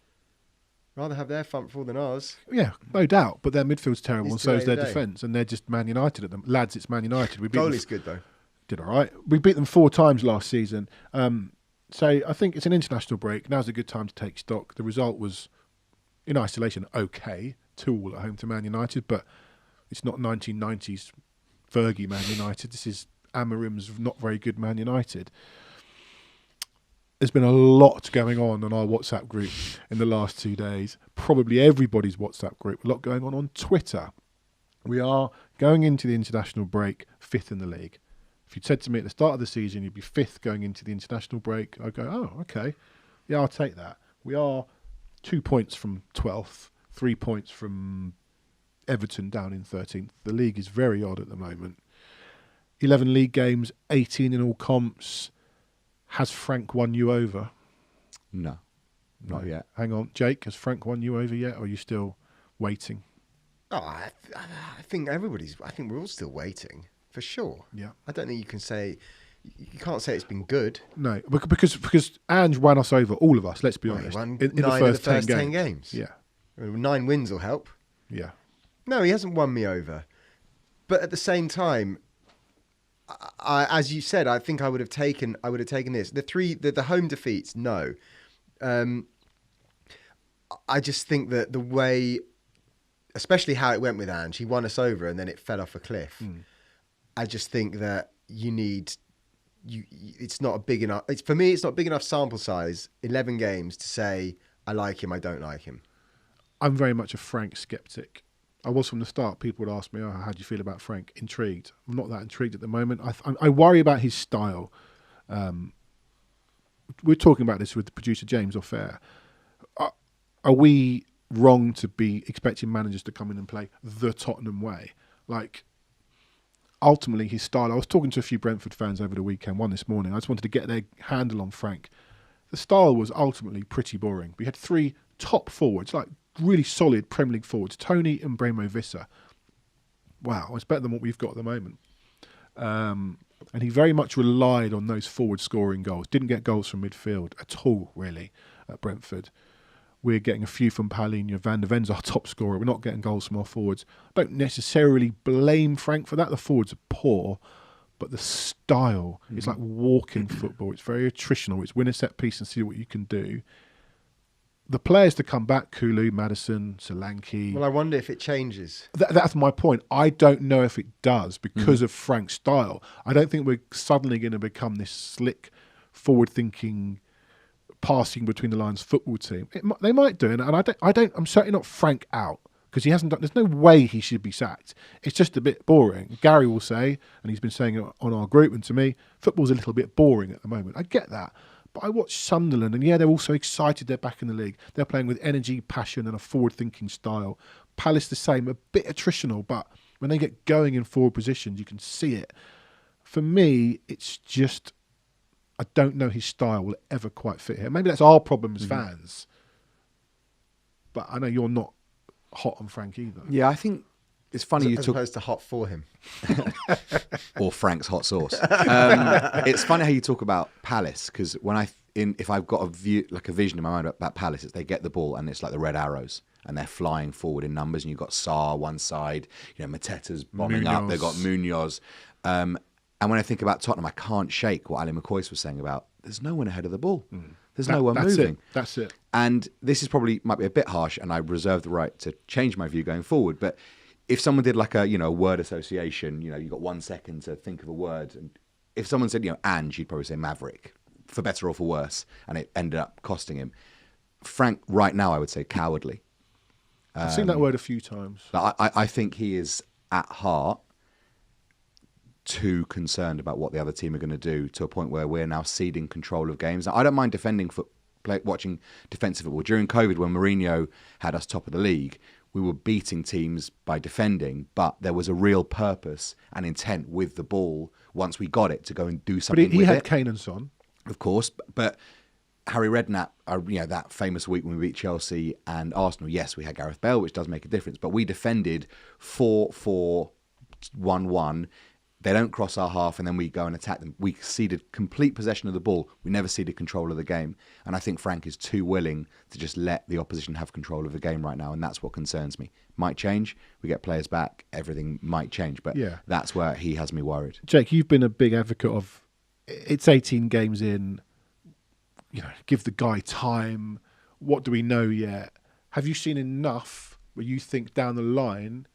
rather have their front 4 than ours. Yeah, no doubt. But their midfield's terrible, and It's so is their today. defence, and they're just Man United at them. Lads, it's Man United. We beat them Goalie's good though. did all right. We beat them 4 times last season. So I think it's an international break. Now's a good time to take stock. The result was, in isolation, okay. 2-2 at home to Man United, but it's not 1990s Fergie Man United. This is Amarim's not very good Man United. There's been a lot going on our WhatsApp group in the last 2 days. Probably everybody's WhatsApp group. A lot going on Twitter. We are going into the international break 5th in the league. If you'd said to me at the start of the season you'd be 5th going into the international break, I'd go, oh, okay. Yeah, I'll take that. We are 2 points from 12th, 3 points from Everton down in 13th. The league is very odd at the moment. 11 league games, 18 in all comps. Has Frank won you over? No, not yet. Hang on. Jake, has Frank won you over yet, or are you still waiting? Oh, I think we're all still waiting, for sure. Yeah. I don't think you can't say it's been good. No, because Ange ran us over, all of us, let's be Well, he honest. won in the 9 first, of the first 10 10 games. games. Yeah. 9 wins will help. Yeah. No, he hasn't won me over. But at the same time, as you said, I think I would have taken this. The home defeats, no. I just think that the way, especially how it went with Ange, he won us over and then it fell off a cliff. I just think that it's not a big enough. For me, it's not big enough sample size, 11 games, to say I like him, I don't like him. I'm very much a Frank skeptic. I was from the start. People would ask me, how do you feel about Frank? Intrigued. I'm not that intrigued at the moment. I worry about his style. We're talking about this with the producer James off air. Are we wrong to be expecting managers to come in and play the Tottenham way? Like, ultimately, his style. I was talking to a few Brentford fans over the weekend, one this morning. I just wanted to get their handle on Frank. The style was ultimately pretty boring. We had 3 top forwards, like really solid Premier League forwards, Tony and Bremo Visser. Wow, it's better than what we've got at the moment. And he very much relied on those forward scoring goals. Didn't get goals from midfield at all, really, at Brentford. We're getting a few from Paulinho. Van der Ven's our top scorer. We're not getting goals from our forwards. I don't necessarily blame Frank for that. The forwards are poor, but the style is like walking football. It's very attritional. It's win a set piece and see what you can do. The players to come back, Kulu, Maddison, Solanke. Well, I wonder if it changes. That's my point. I don't know if it does because of Frank's style. I don't think we're suddenly going to become this slick, forward-thinking, passing between the lines football team. They might do, and I'm certainly not Frank out because he hasn't done. There's no way he should be sacked. It's just a bit boring. Gary will say, and he's been saying it on our group and to me, football's a little bit boring at the moment. I get that. But I watch Sunderland, and yeah, they're also excited they're back in the league. They're playing with energy, passion, and a forward-thinking style. Palace the same, a bit attritional, but when they get going in forward positions, you can see it. For me, it's just, I don't know his style will ever quite fit here. Maybe that's our problem as fans. But I know you're not hot on Frank either. Yeah, I think it's funny As opposed to hot for him. or Frank's hot sauce. It's funny how you talk about Palace because if I've got a vision in my mind about Palace, it's they get the ball and it's like the red arrows and they're flying forward in numbers and you've got Sarr one side, Mateta's bombing up, they've got Munoz. And when I think about Tottenham, I can't shake what Ali McCoy was saying about there's no one ahead of the ball. There's no one moving. That's it. And this might be a bit harsh and I reserve the right to change my view going forward, but if someone did like a word association, you got 1 second to think of a word, and if someone said Ange, you'd probably say Maverick, for better or for worse, and it ended up costing him. Frank, right now, I would say cowardly. I've seen that word a few times. I think he is at heart too concerned about what the other team are going to do to a point where we're now ceding control of games. Now, I don't mind watching defensive football. During COVID, when Mourinho had us top of the league, we were beating teams by defending, but there was a real purpose and intent with the ball once we got it to go and do something But he with had it. Kane and Son. Of course, but Harry Redknapp, that famous week when we beat Chelsea and Arsenal, yes, we had Gareth Bale, which does make a difference, but we defended 4-4-1-1. They don't cross our half, and then we go and attack them. We ceded complete possession of the ball. We never ceded control of the game. And I think Frank is too willing to just let the opposition have control of the game right now, and that's what concerns me. Might change. We get players back. Everything might change, but that's where he has me worried. Jake, you've been a big advocate of it's 18 games in, give the guy time. What do we know yet? Have you seen enough where you think down the line,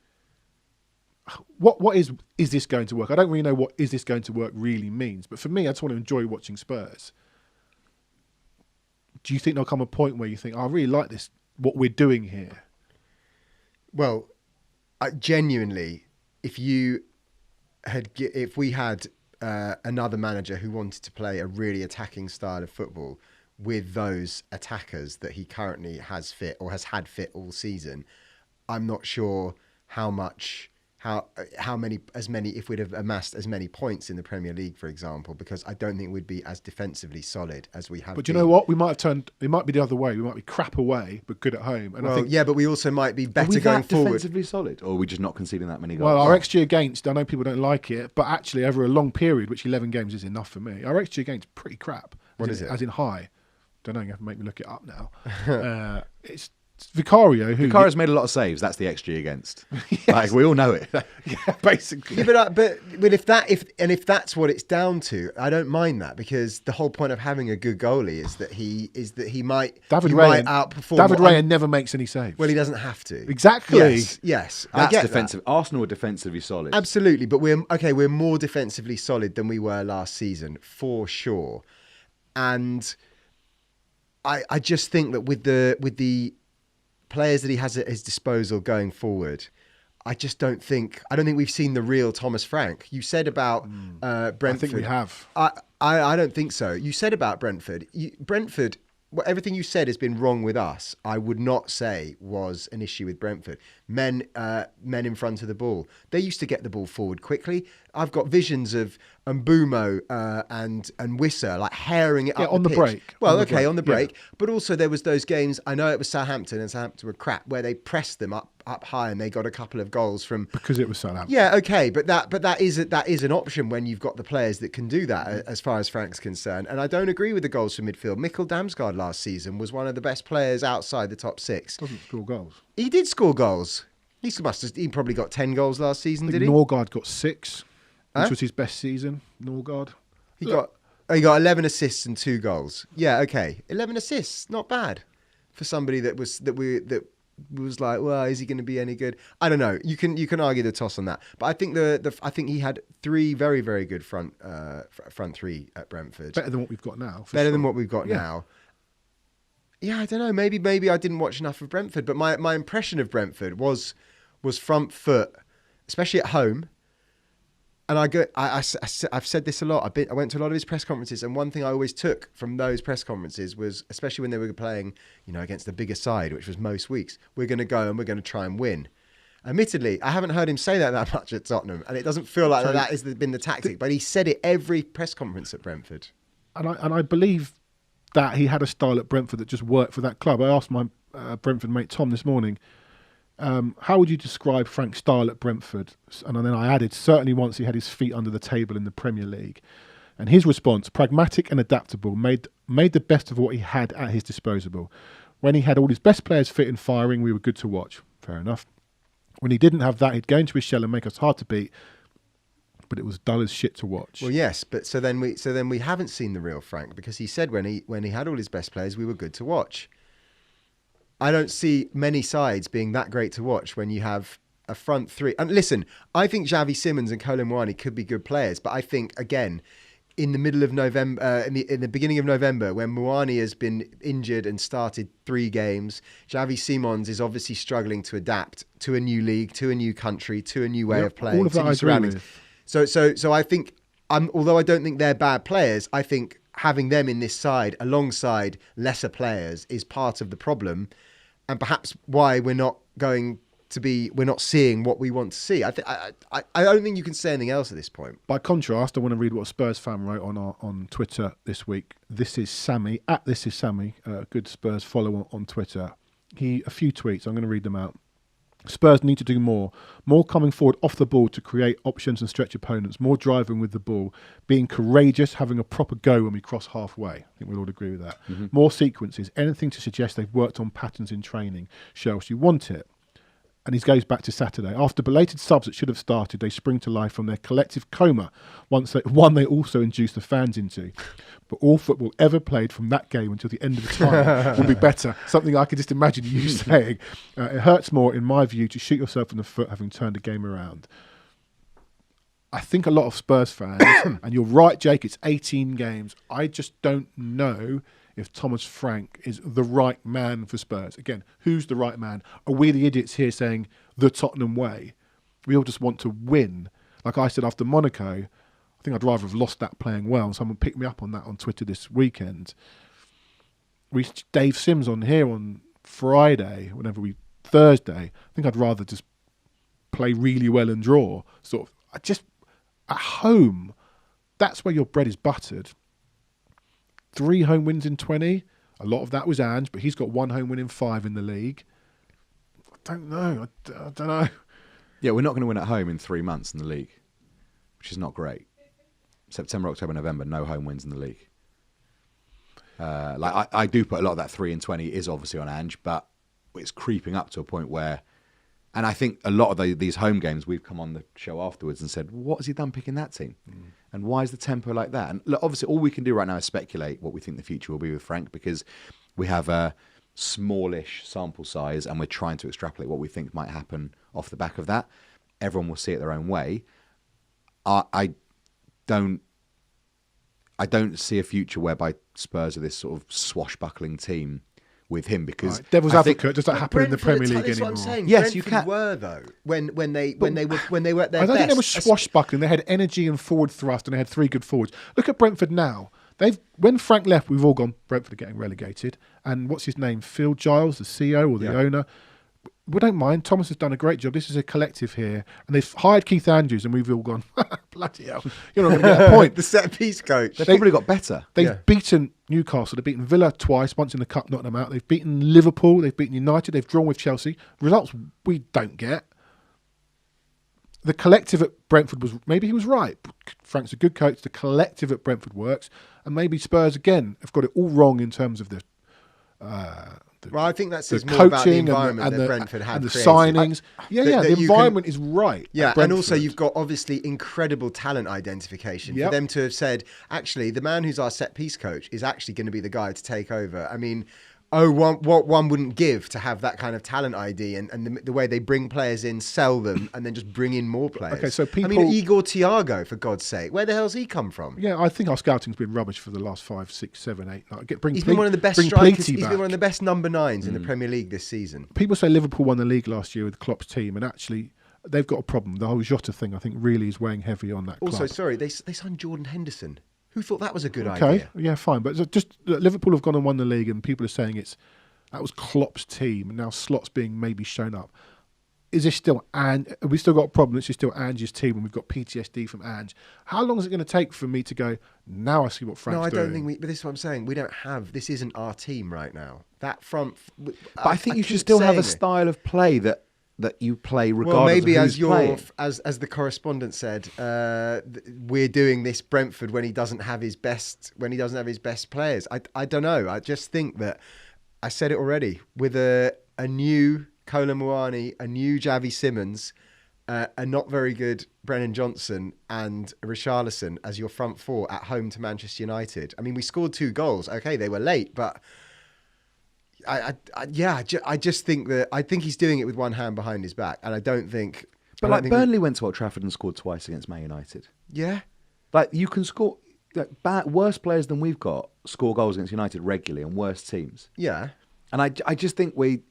what is this going to work? I don't really know what is this going to work really means, but for me, I just want to enjoy watching Spurs. Do you think there'll come a point where you think, I really like this, what we're doing here? Well, genuinely, if we had another manager who wanted to play a really attacking style of football with those attackers that he currently has fit or has had fit all season, I'm not sure how many if we'd have amassed as many points in the Premier League, for example, because I don't think we'd be as defensively solid as we have. But you know what? We might have it might be the other way. We might be crap away, but good at home. And I think, but we also might be better Are we going that forward. defensively solid, or are we just not conceding that many goals? Well, our XG against, I know people don't like it, but actually over a long period, which 11 games is enough for me, our XG against pretty crap. What is it? As in high. Don't know, you have to make me look it up now. It's Vicario. Vicario's made a lot of saves. That's the XG against. Yes. Like, we all know it. Yeah, basically. Yeah, but if that's what it's down to, I don't mind that, because the whole point of having a good goalie is that he might outperform. David Raya never makes any saves. Well, he doesn't have to. Exactly. Yes. That's I get defensive. that. Arsenal are defensively solid. Absolutely, but we're more defensively solid than we were last season for sure, and I just think that with the players that he has at his disposal going forward, I don't think we've seen the real Thomas Frank. You said about Brentford. I think we have. I don't think so. You said about Brentford. Brentford, everything you said has been wrong with us. I would not say was an issue with Brentford. Men in front of the ball. They used to get the ball forward quickly. I've got visions of Mbumo and Wissa like herring it up on the pitch. break. Well, on the break. Yeah. But also there was those games, I know it was Southampton, and Southampton were crap, where they pressed them up high and they got a couple of goals from... Because it was Southampton. Yeah, okay, but that is an option when you've got the players that can do that, as far as Frank's concerned. And I don't agree with the goals from midfield. Mikkel Damsgaard last season was one of the best players outside the top six. Doesn't score goals. He did score goals. He probably got 10 goals last season, did he? Norgard got 6, which was his best season. Norgard. He got 11 assists and 2 goals. Yeah, okay. 11 assists, not bad for somebody that was like, well, is he going to be any good? I don't know. You can argue the toss on that, but I think I think he had 3 very, very good front 3 at Brentford. Better than what we've got now. Than what we've got now. Yeah, I don't know. Maybe I didn't watch enough of Brentford, but my impression of Brentford was front foot, especially at home. And I've said this a lot. I went to a lot of his press conferences, and one thing I always took from those press conferences was, especially when they were playing, against the bigger side, which was most weeks, we're going to go and we're going to try and win. Admittedly, I haven't heard him say that much at Tottenham, and it doesn't feel like that has been the tactic. But he said it every press conference at Brentford. And I believe that he had a style at Brentford that just worked for that club. I asked my Brentford mate Tom this morning, how would you describe Frank's style at Brentford? And then I added, certainly once he had his feet under the table in the Premier League. And his response, pragmatic and adaptable, made the best of what he had at his disposal. When he had all his best players fit and firing, we were good to watch. Fair enough. When he didn't have that, he'd go into his shell and make us hard to beat. But it was dull as shit to watch. Well, yes, but so then we haven't seen the real Frank, because he said when he had all his best players, we were good to watch. I don't see many sides being that great to watch when you have a front 3. And listen, I think Xavi Simons and Kolo Muani could be good players, but I think, again, in the middle of November, in the beginning of November, when Muani has been injured and started 3 games, Xavi Simons is obviously struggling to adapt to a new league, to a new country, to a new way of playing. All of that I agree with. So I think, although I don't think they're bad players, I think having them in this side alongside lesser players is part of the problem, and perhaps why we're not seeing what we want to see. I don't think you can say anything else at this point. By contrast, I want to read what a Spurs fan wrote on Twitter this week. This is Sammy, a good Spurs follower on Twitter. A few tweets, I'm going to read them out. Spurs need to do more coming forward off the ball to create options and stretch opponents, more driving with the ball, being courageous, having a proper go when we cross halfway. I think we'll all agree with that. Mm-hmm. More sequences, anything to suggest they've worked on patterns in training, show us you want it. And he goes back to Saturday. After belated subs that should have started, they spring to life from their collective coma, one they also induced the fans into. But all football ever played from that game until the end of the time will be better. Something I could just imagine you saying. It hurts more, in my view, to shoot yourself in the foot having turned the game around. I think a lot of Spurs fans, and you're right, Jake, it's 18 games. I just don't know if Thomas Frank is the right man for Spurs. Again, who's the right man? Are we the idiots here saying the Tottenham way? We all just want to win. Like I said after Monaco, I think I'd rather have lost that playing well. Someone picked me up on that on Twitter this weekend. Dave Sims on here on Friday, Thursday. I think I'd rather just play really well and draw. At home, that's where your bread is buttered. 3 home wins in 20. A lot of that was Ange, but he's got 1 home win in 5 in the league. I don't know. I don't know. Yeah, we're not going to win at home in 3 months in the league, which is not great. September, October, November, no home wins in the league. I do put a lot of that 3 in 20 is obviously on Ange, but it's creeping up to a point where, and I think a lot of these home games, we've come on the show afterwards and said, what has he done picking that team? And why is the tempo like that? And look, obviously, all we can do right now is speculate what we think the future will be with Frank, because we have a smallish sample size and we're trying to extrapolate what we think might happen off the back of that. Everyone will see it their own way. I don't see a future whereby Spurs are this sort of swashbuckling team with him, because devil's advocate, does that happen in the Premier League anymore? What I'm saying. Yes, Brentford you can. Were though when they were at their I don't best. think they were swashbuckling. They had energy and forward thrust, and they had 3 good forwards. Look at Brentford now. When Frank left, we've all gone, Brentford are getting relegated. And what's his name? Phil Giles, the CEO or the owner. We don't mind. Thomas has done a great job. This is a collective here. And they've hired Keith Andrews, and we've all gone, bloody hell, you're not going to get a point. The set-piece coach. They've probably got better. They've beaten Newcastle. They've beaten Villa twice, once in the Cup, knocking them out. They've beaten Liverpool. They've beaten United. They've drawn with Chelsea. Results we don't get. The collective at Brentford maybe he was right. Frank's a good coach. The collective at Brentford works. And maybe Spurs, again, have got it all wrong in terms of the I think that says more coaching about the environment that Brentford had and the created. signings. The environment is right. Yeah, and also you've got obviously incredible talent identification. For them to have said, actually, the man who's our set-piece coach is actually going to be the guy to take over. I mean, what one wouldn't give to have that kind of talent ID and the way they bring players in, sell them, and then just bring in more players. Okay, so Igor Thiago, for God's sake, where the hell's he come from? Yeah, I think our scouting's been rubbish for the last 5, 6, 7, 8. He's been one of the best strikers. He's been one of the best number 9s in the Premier League this season. People say Liverpool won the league last year with Klopp's team, and actually they've got a problem. The whole Jota thing, I think, really is weighing heavy on that club. Also, sorry, they signed Jordan Henderson. Who thought that was a good idea? Okay, yeah, fine. But just Liverpool have gone and won the league, and people are saying that was Klopp's team, and now Slot's being maybe shown up. Is this still have we still got a problem? It's still Ange's team, and we've got PTSD from Ange. How long is it going to take for me to go, now I see what Frank's doing? No, I don't think but this is what I'm saying. this isn't our team right now. That front... But I think you should still have a style of play that you play regardless of who's playing. As the correspondent said, we're doing this Brentford when he doesn't have his best players. I don't know. I just think that I said it already, with a new Kolo Muani, a new Javi Simmons, a not very good Brennan Johnson, and Richarlison as your front 4 at home to Manchester United. I mean, we scored 2 goals. Okay, they were late, but I just think I think he's doing it with one hand behind his back, and I don't think. But Burnley went to Old Trafford and scored twice against Man United. Yeah, like you can score. Worse players than we've got score goals against United regularly, and worse teams. Yeah, and I just think we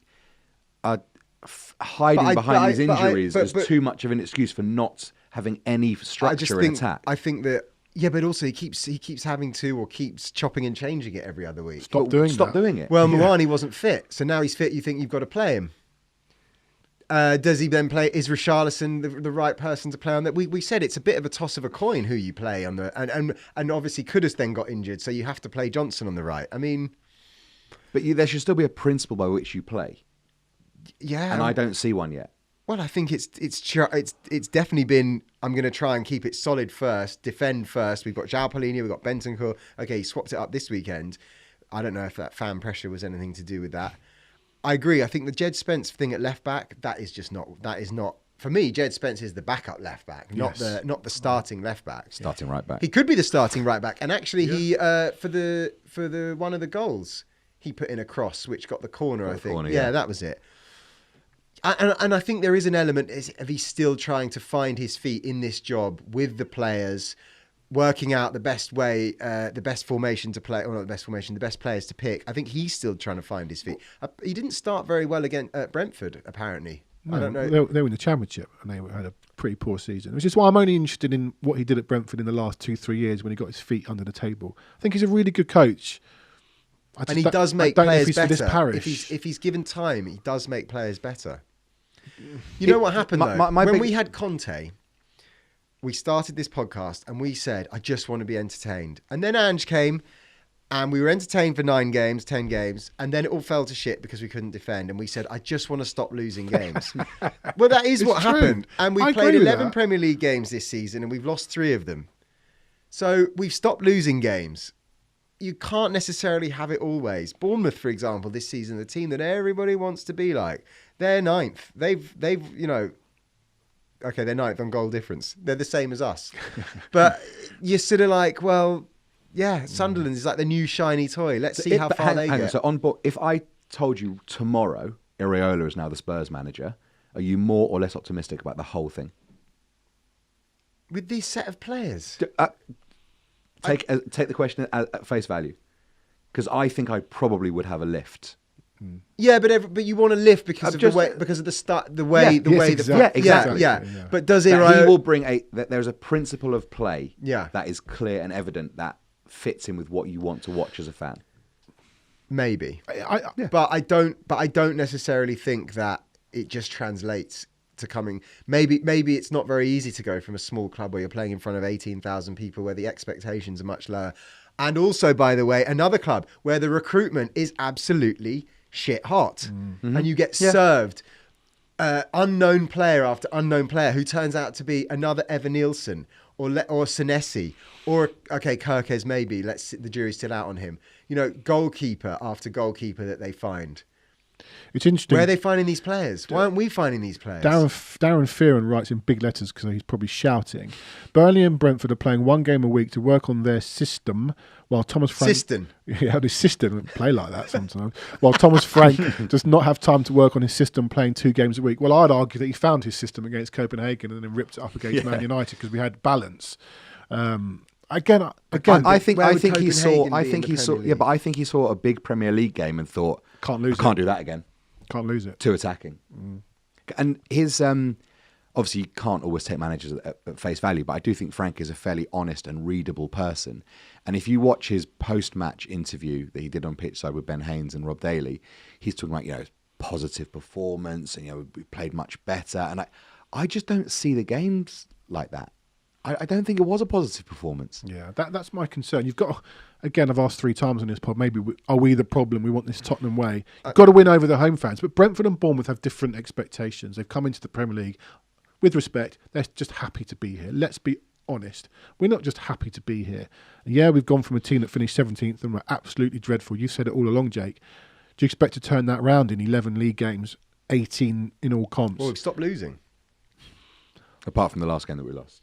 are hiding behind these injuries as too much of an excuse for not having any structure in attack. I think that. Yeah, but also he keeps having to, or keeps chopping and changing it every other week. Stop doing it. Well, Moani wasn't fit, so now he's fit. You think you've got to play him? Does he then play? Is Richarlison the right person to play on that? We said it's a bit of a toss of a coin who you play on the, and obviously Kudus then got injured, so you have to play Johnson on the right. I mean, but there should still be a principle by which you play. Yeah, and I don't see one yet. Well, I think it's definitely been. I'm going to try and keep it solid first, defend first. We've got João Paulinho, we've got Bentancur. Okay, he swapped it up this weekend. I don't know if that fan pressure was anything to do with that. I agree. I think the Jed Spence thing at left back, that is not for me. Jed Spence is the backup left back, not the starting left back. Starting right back. He could be the starting right back, and actually he for the one of the goals he put in a cross which got the corner. I think. Corner, yeah, that was it. And I think there is an element of he's still trying to find his feet in this job with the players, working out the best way, the best formation to play, or not the best formation, the best players to pick. I think he's still trying to find his feet. He didn't start very well against Brentford, apparently. No, I don't know. They were in the Championship and they had a pretty poor season, which is why I'm only interested in what he did at Brentford in the last 2-3 years when he got his feet under the table. I think he's a really good coach. And he does make players better. If he's given time, he does make players better. You know what happened though? When we had Conte, we started this podcast and we said, I just want to be entertained. And then Ange came and we were entertained for 9 games, 10 games. And then it all fell to shit because we couldn't defend. And we said, I just want to stop losing games. Well, that is what happened. And we played 11 Premier League games this season and we've lost 3 of them. So we've stopped losing games. You can't necessarily have it always. Bournemouth, for example, this season, the team that everybody wants to be like, they're 9th. They've they're 9th on goal difference. They're the same as us. But you're sort of like, well, yeah, Sunderland is like the new shiny toy. Let's see how far they get. So on board, if I told you tomorrow Iraola is now the Spurs manager, are you more or less optimistic about the whole thing? With this set of players? Take the question at face value, because I think I probably would have a lift. Yeah, but you want to lift because of the start, the way. Exactly. Yeah. But does Iraola? He will bring there's a principle of play. Yeah. That is clear and evident that fits in with what you want to watch as a fan. Maybe, but I don't necessarily think that it just translates to coming. Maybe it's not very easy to go from a small club where you're playing in front of 18,000 people where the expectations are much lower. And also, by the way, another club where the recruitment is absolutely shit hot. Mm-hmm. And you get served unknown player after unknown player who turns out to be another Evan Nielsen or Senesi or, okay, Kirkes maybe. The jury's still out on him. Goalkeeper after goalkeeper that they find. It's interesting. Where are they finding these players? Why aren't we finding these players? Darren Fearon writes in big letters because he's probably shouting. Burnley and Brentford are playing 1 game a week to work on their system, while Thomas Frank... System? Yeah, his system. Play like that sometimes. While Thomas Frank does not have time to work on his system playing 2 games a week. Well, I'd argue that he found his system against Copenhagen and then ripped it up against Man United because we had balance. I think he saw a big Premier League game and thought, can't do that again. Can't lose it. Too attacking. And his obviously you can't always take managers at face value, but I do think Frank is a fairly honest and readable person. And if you watch his post-match interview that he did on Pitchside with Ben Haynes and Rob Daly, he's talking about positive performance and we played much better. And I just don't see the games like that. I don't think it was a positive performance. Yeah, that's my concern. You've got, again, I've asked 3 times on this pod, maybe are we the problem? We want this Tottenham way. You've got to win over the home fans. But Brentford and Bournemouth have different expectations. They've come into the Premier League, with respect, they're just happy to be here. Let's be honest. We're not just happy to be here. Yeah, we've gone from a team that finished 17th and were absolutely dreadful. You've said it all along, Jake. Do you expect to turn that round in 11 league games, 18 in all comps? Well, we've stopped losing. Apart from the last game that we lost.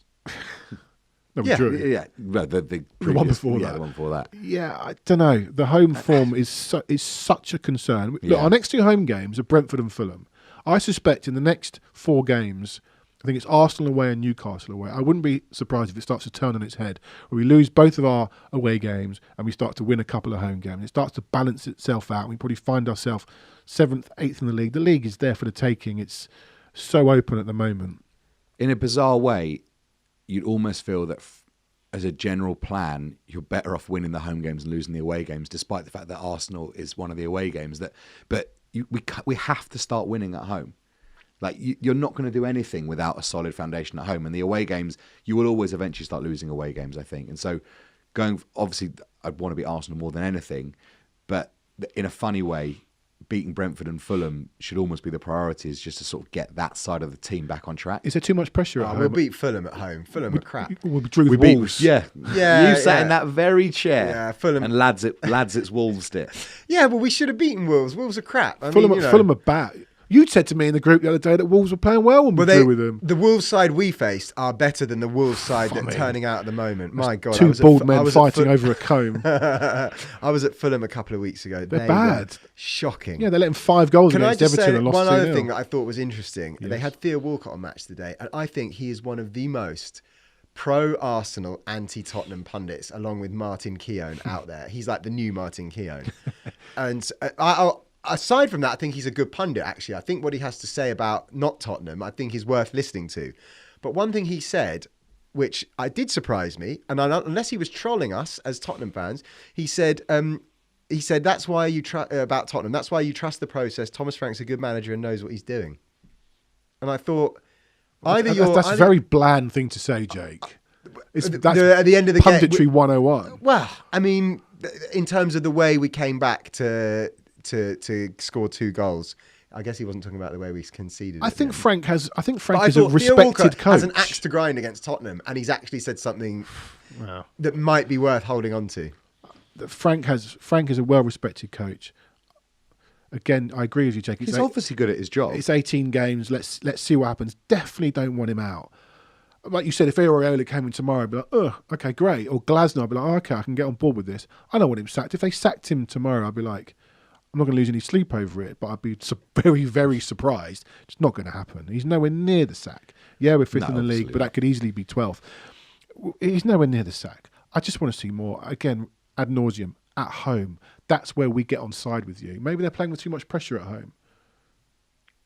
No, we drew. Yeah. Well, the one before that. The one before that. Yeah, I don't know. The home form is such a concern. Look, our next 2 home games are Brentford and Fulham. I suspect in the next 4 games, I think it's Arsenal away and Newcastle away. I wouldn't be surprised if it starts to turn on its head, where we lose both of our away games and we start to win a couple of home games. It starts to balance itself out. We probably find ourselves 7th, 8th in the league. The league is there for the taking. It's so open at the moment. In a bizarre way, you'd almost feel that as a general plan, you're better off winning the home games and losing the away games, despite the fact that Arsenal is one of the away games. We have to start winning at home. Like, you're not going to do anything without a solid foundation at home. And the away games, you will always eventually start losing away games, I think. And so obviously, I'd want to beat Arsenal more than anything. But in a funny way, beating Brentford and Fulham should almost be the priority, is just to sort of get that side of the team back on track. Is there too much pressure at home? We'll beat Fulham at home. Fulham are crap. We'll be Drew Wolves. Yeah. You sat in that very chair. Yeah, Fulham. And lads, it's Wolves it. Yeah, but we should have beaten Wolves. Wolves are crap. Fulham are bad. You said to me in the group the other day that Wolves were playing well when we drew with them. The Wolves side we faced are better than the Wolves side that are turning out at the moment. My God. Two bald men fighting over a comb. I was at Fulham a couple of weeks ago. They're bad. Shocking. Yeah, they're letting 5 goals Can I against just Everton say and lost 2-0. one other thing that I thought was interesting? Yes. They had Theo Walcott on Match today, and I think he is one of the most pro-Arsenal, anti-Tottenham pundits, along with Martin Keown out there. He's like the new Martin Keown. And aside from that, I think he's a good pundit, actually. I think what he has to say about not Tottenham, I think is worth listening to. But one thing he said, which did surprise me, and unless he was trolling us as Tottenham fans, he said that's why you about Tottenham. That's why you trust the process. Thomas Frank's a good manager and knows what he's doing. And I thought, that's a very bland thing to say, Jake. That's at the end of the punditry game, 101. Well, I mean, in terms of the way we came back to score 2 goals. I guess he wasn't talking about the way we conceded. I think Frank is a Theo respected Walcott coach. has an axe to grind against Tottenham, and he's actually said something that might be worth holding on to. Frank is a well-respected coach. Again, I agree with you, Jake. He's obviously good at his job. It's 18 games. Let's see what happens. Definitely don't want him out. Like you said, if Areola came in tomorrow, I'd be like, oh, okay, great. Or Glasner, I'd be like, oh, okay, I can get on board with this. I don't want him sacked. If they sacked him tomorrow, I'd be like, I'm not going to lose any sleep over it, but I'd be very, very surprised. It's not going to happen. He's nowhere near the sack. Yeah, we're 5th in the league, but that could easily be 12th. He's nowhere near the sack. I just want to see more. Again, ad nauseum, at home. That's where we get on side with you. Maybe they're playing with too much pressure at home.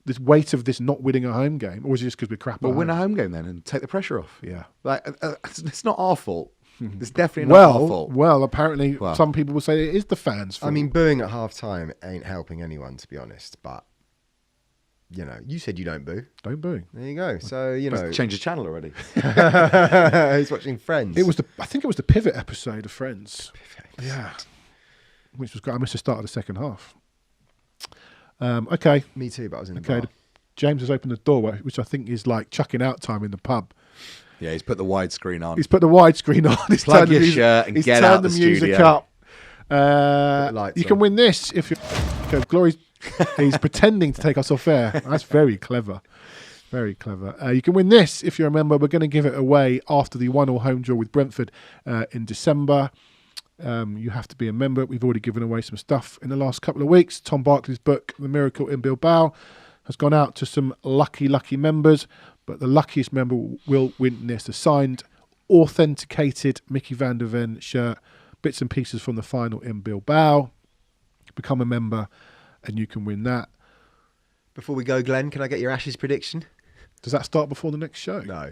This weight of this not winning a home game, or is it just because we're crap? Well, win a home game then and take the pressure off. Yeah, like it's not our fault. It's definitely not our fault. Well, apparently some people will say it is the fans' fault. I mean, booing at half time ain't helping anyone, to be honest. But you said you don't boo. Don't boo. There you go. So change the channel already. He's watching Friends. I think it was the pivot episode of Friends. Yeah, which was great. I missed the start of the second half. Okay. Me too, but I was in the bar. James has opened the door, which I think is like chucking out time in the pub. Yeah, he's put the widescreen on. He's put the widescreen on. He's plug your shirt and get out the studio. Music up. You can win this if you. Okay, Glory's. He's pretending to take us off air. That's very clever. Very clever. You can win this if you remember. We're going to give it away after the 1-1 home draw with Brentford in December. You have to be a member. We've already given away some stuff in the last couple of weeks. Tom Barkley's book, The Miracle in Bilbao, has gone out to some lucky members, but the luckiest member will win this. A signed, authenticated Mickey van der Ven shirt, bits and pieces from the final in Bilbao. Become a member and you can win that. Before we go, Glenn, can I get your Ashes prediction? Does that start before the next show? No.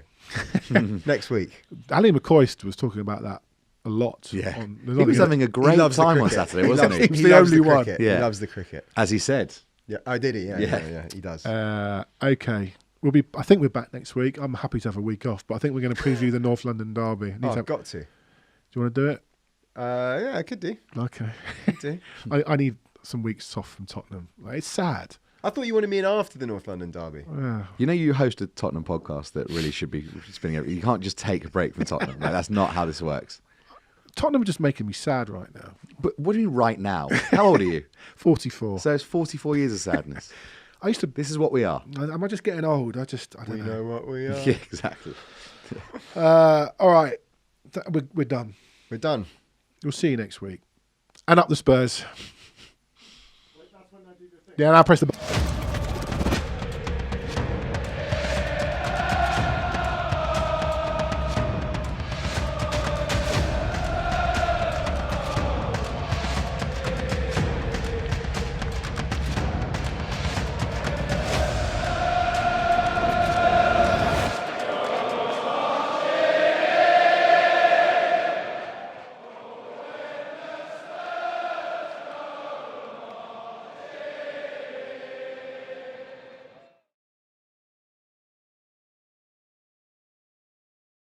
Next week. Ali McCoy was talking about that a lot. Yeah. He was having a great time on Saturday, wasn't he? He's the only one. Yeah. He loves the cricket. As he said. Yeah. Oh, did he? Yeah, he does. Okay. I think we're back next week. I'm happy to have a week off, but I think we're going to preview the North London derby. I've got to. Do you want to do it? Yeah, I could do. Okay. Could do. I need some weeks off from Tottenham. It's sad. I thought you wanted me in after the North London derby. You host a Tottenham podcast that really should be spinning over. You can't just take a break from Tottenham. That's not how this works. Tottenham are just making me sad right now. But what do you mean right now? How old are you? 44. So it's 44 years of sadness. This is what we are. Am I just getting old? I don't know. We know what we are. Yeah, exactly. All right. We're done. We're done. We'll see you next week. And up the Spurs. Yeah, now press the button.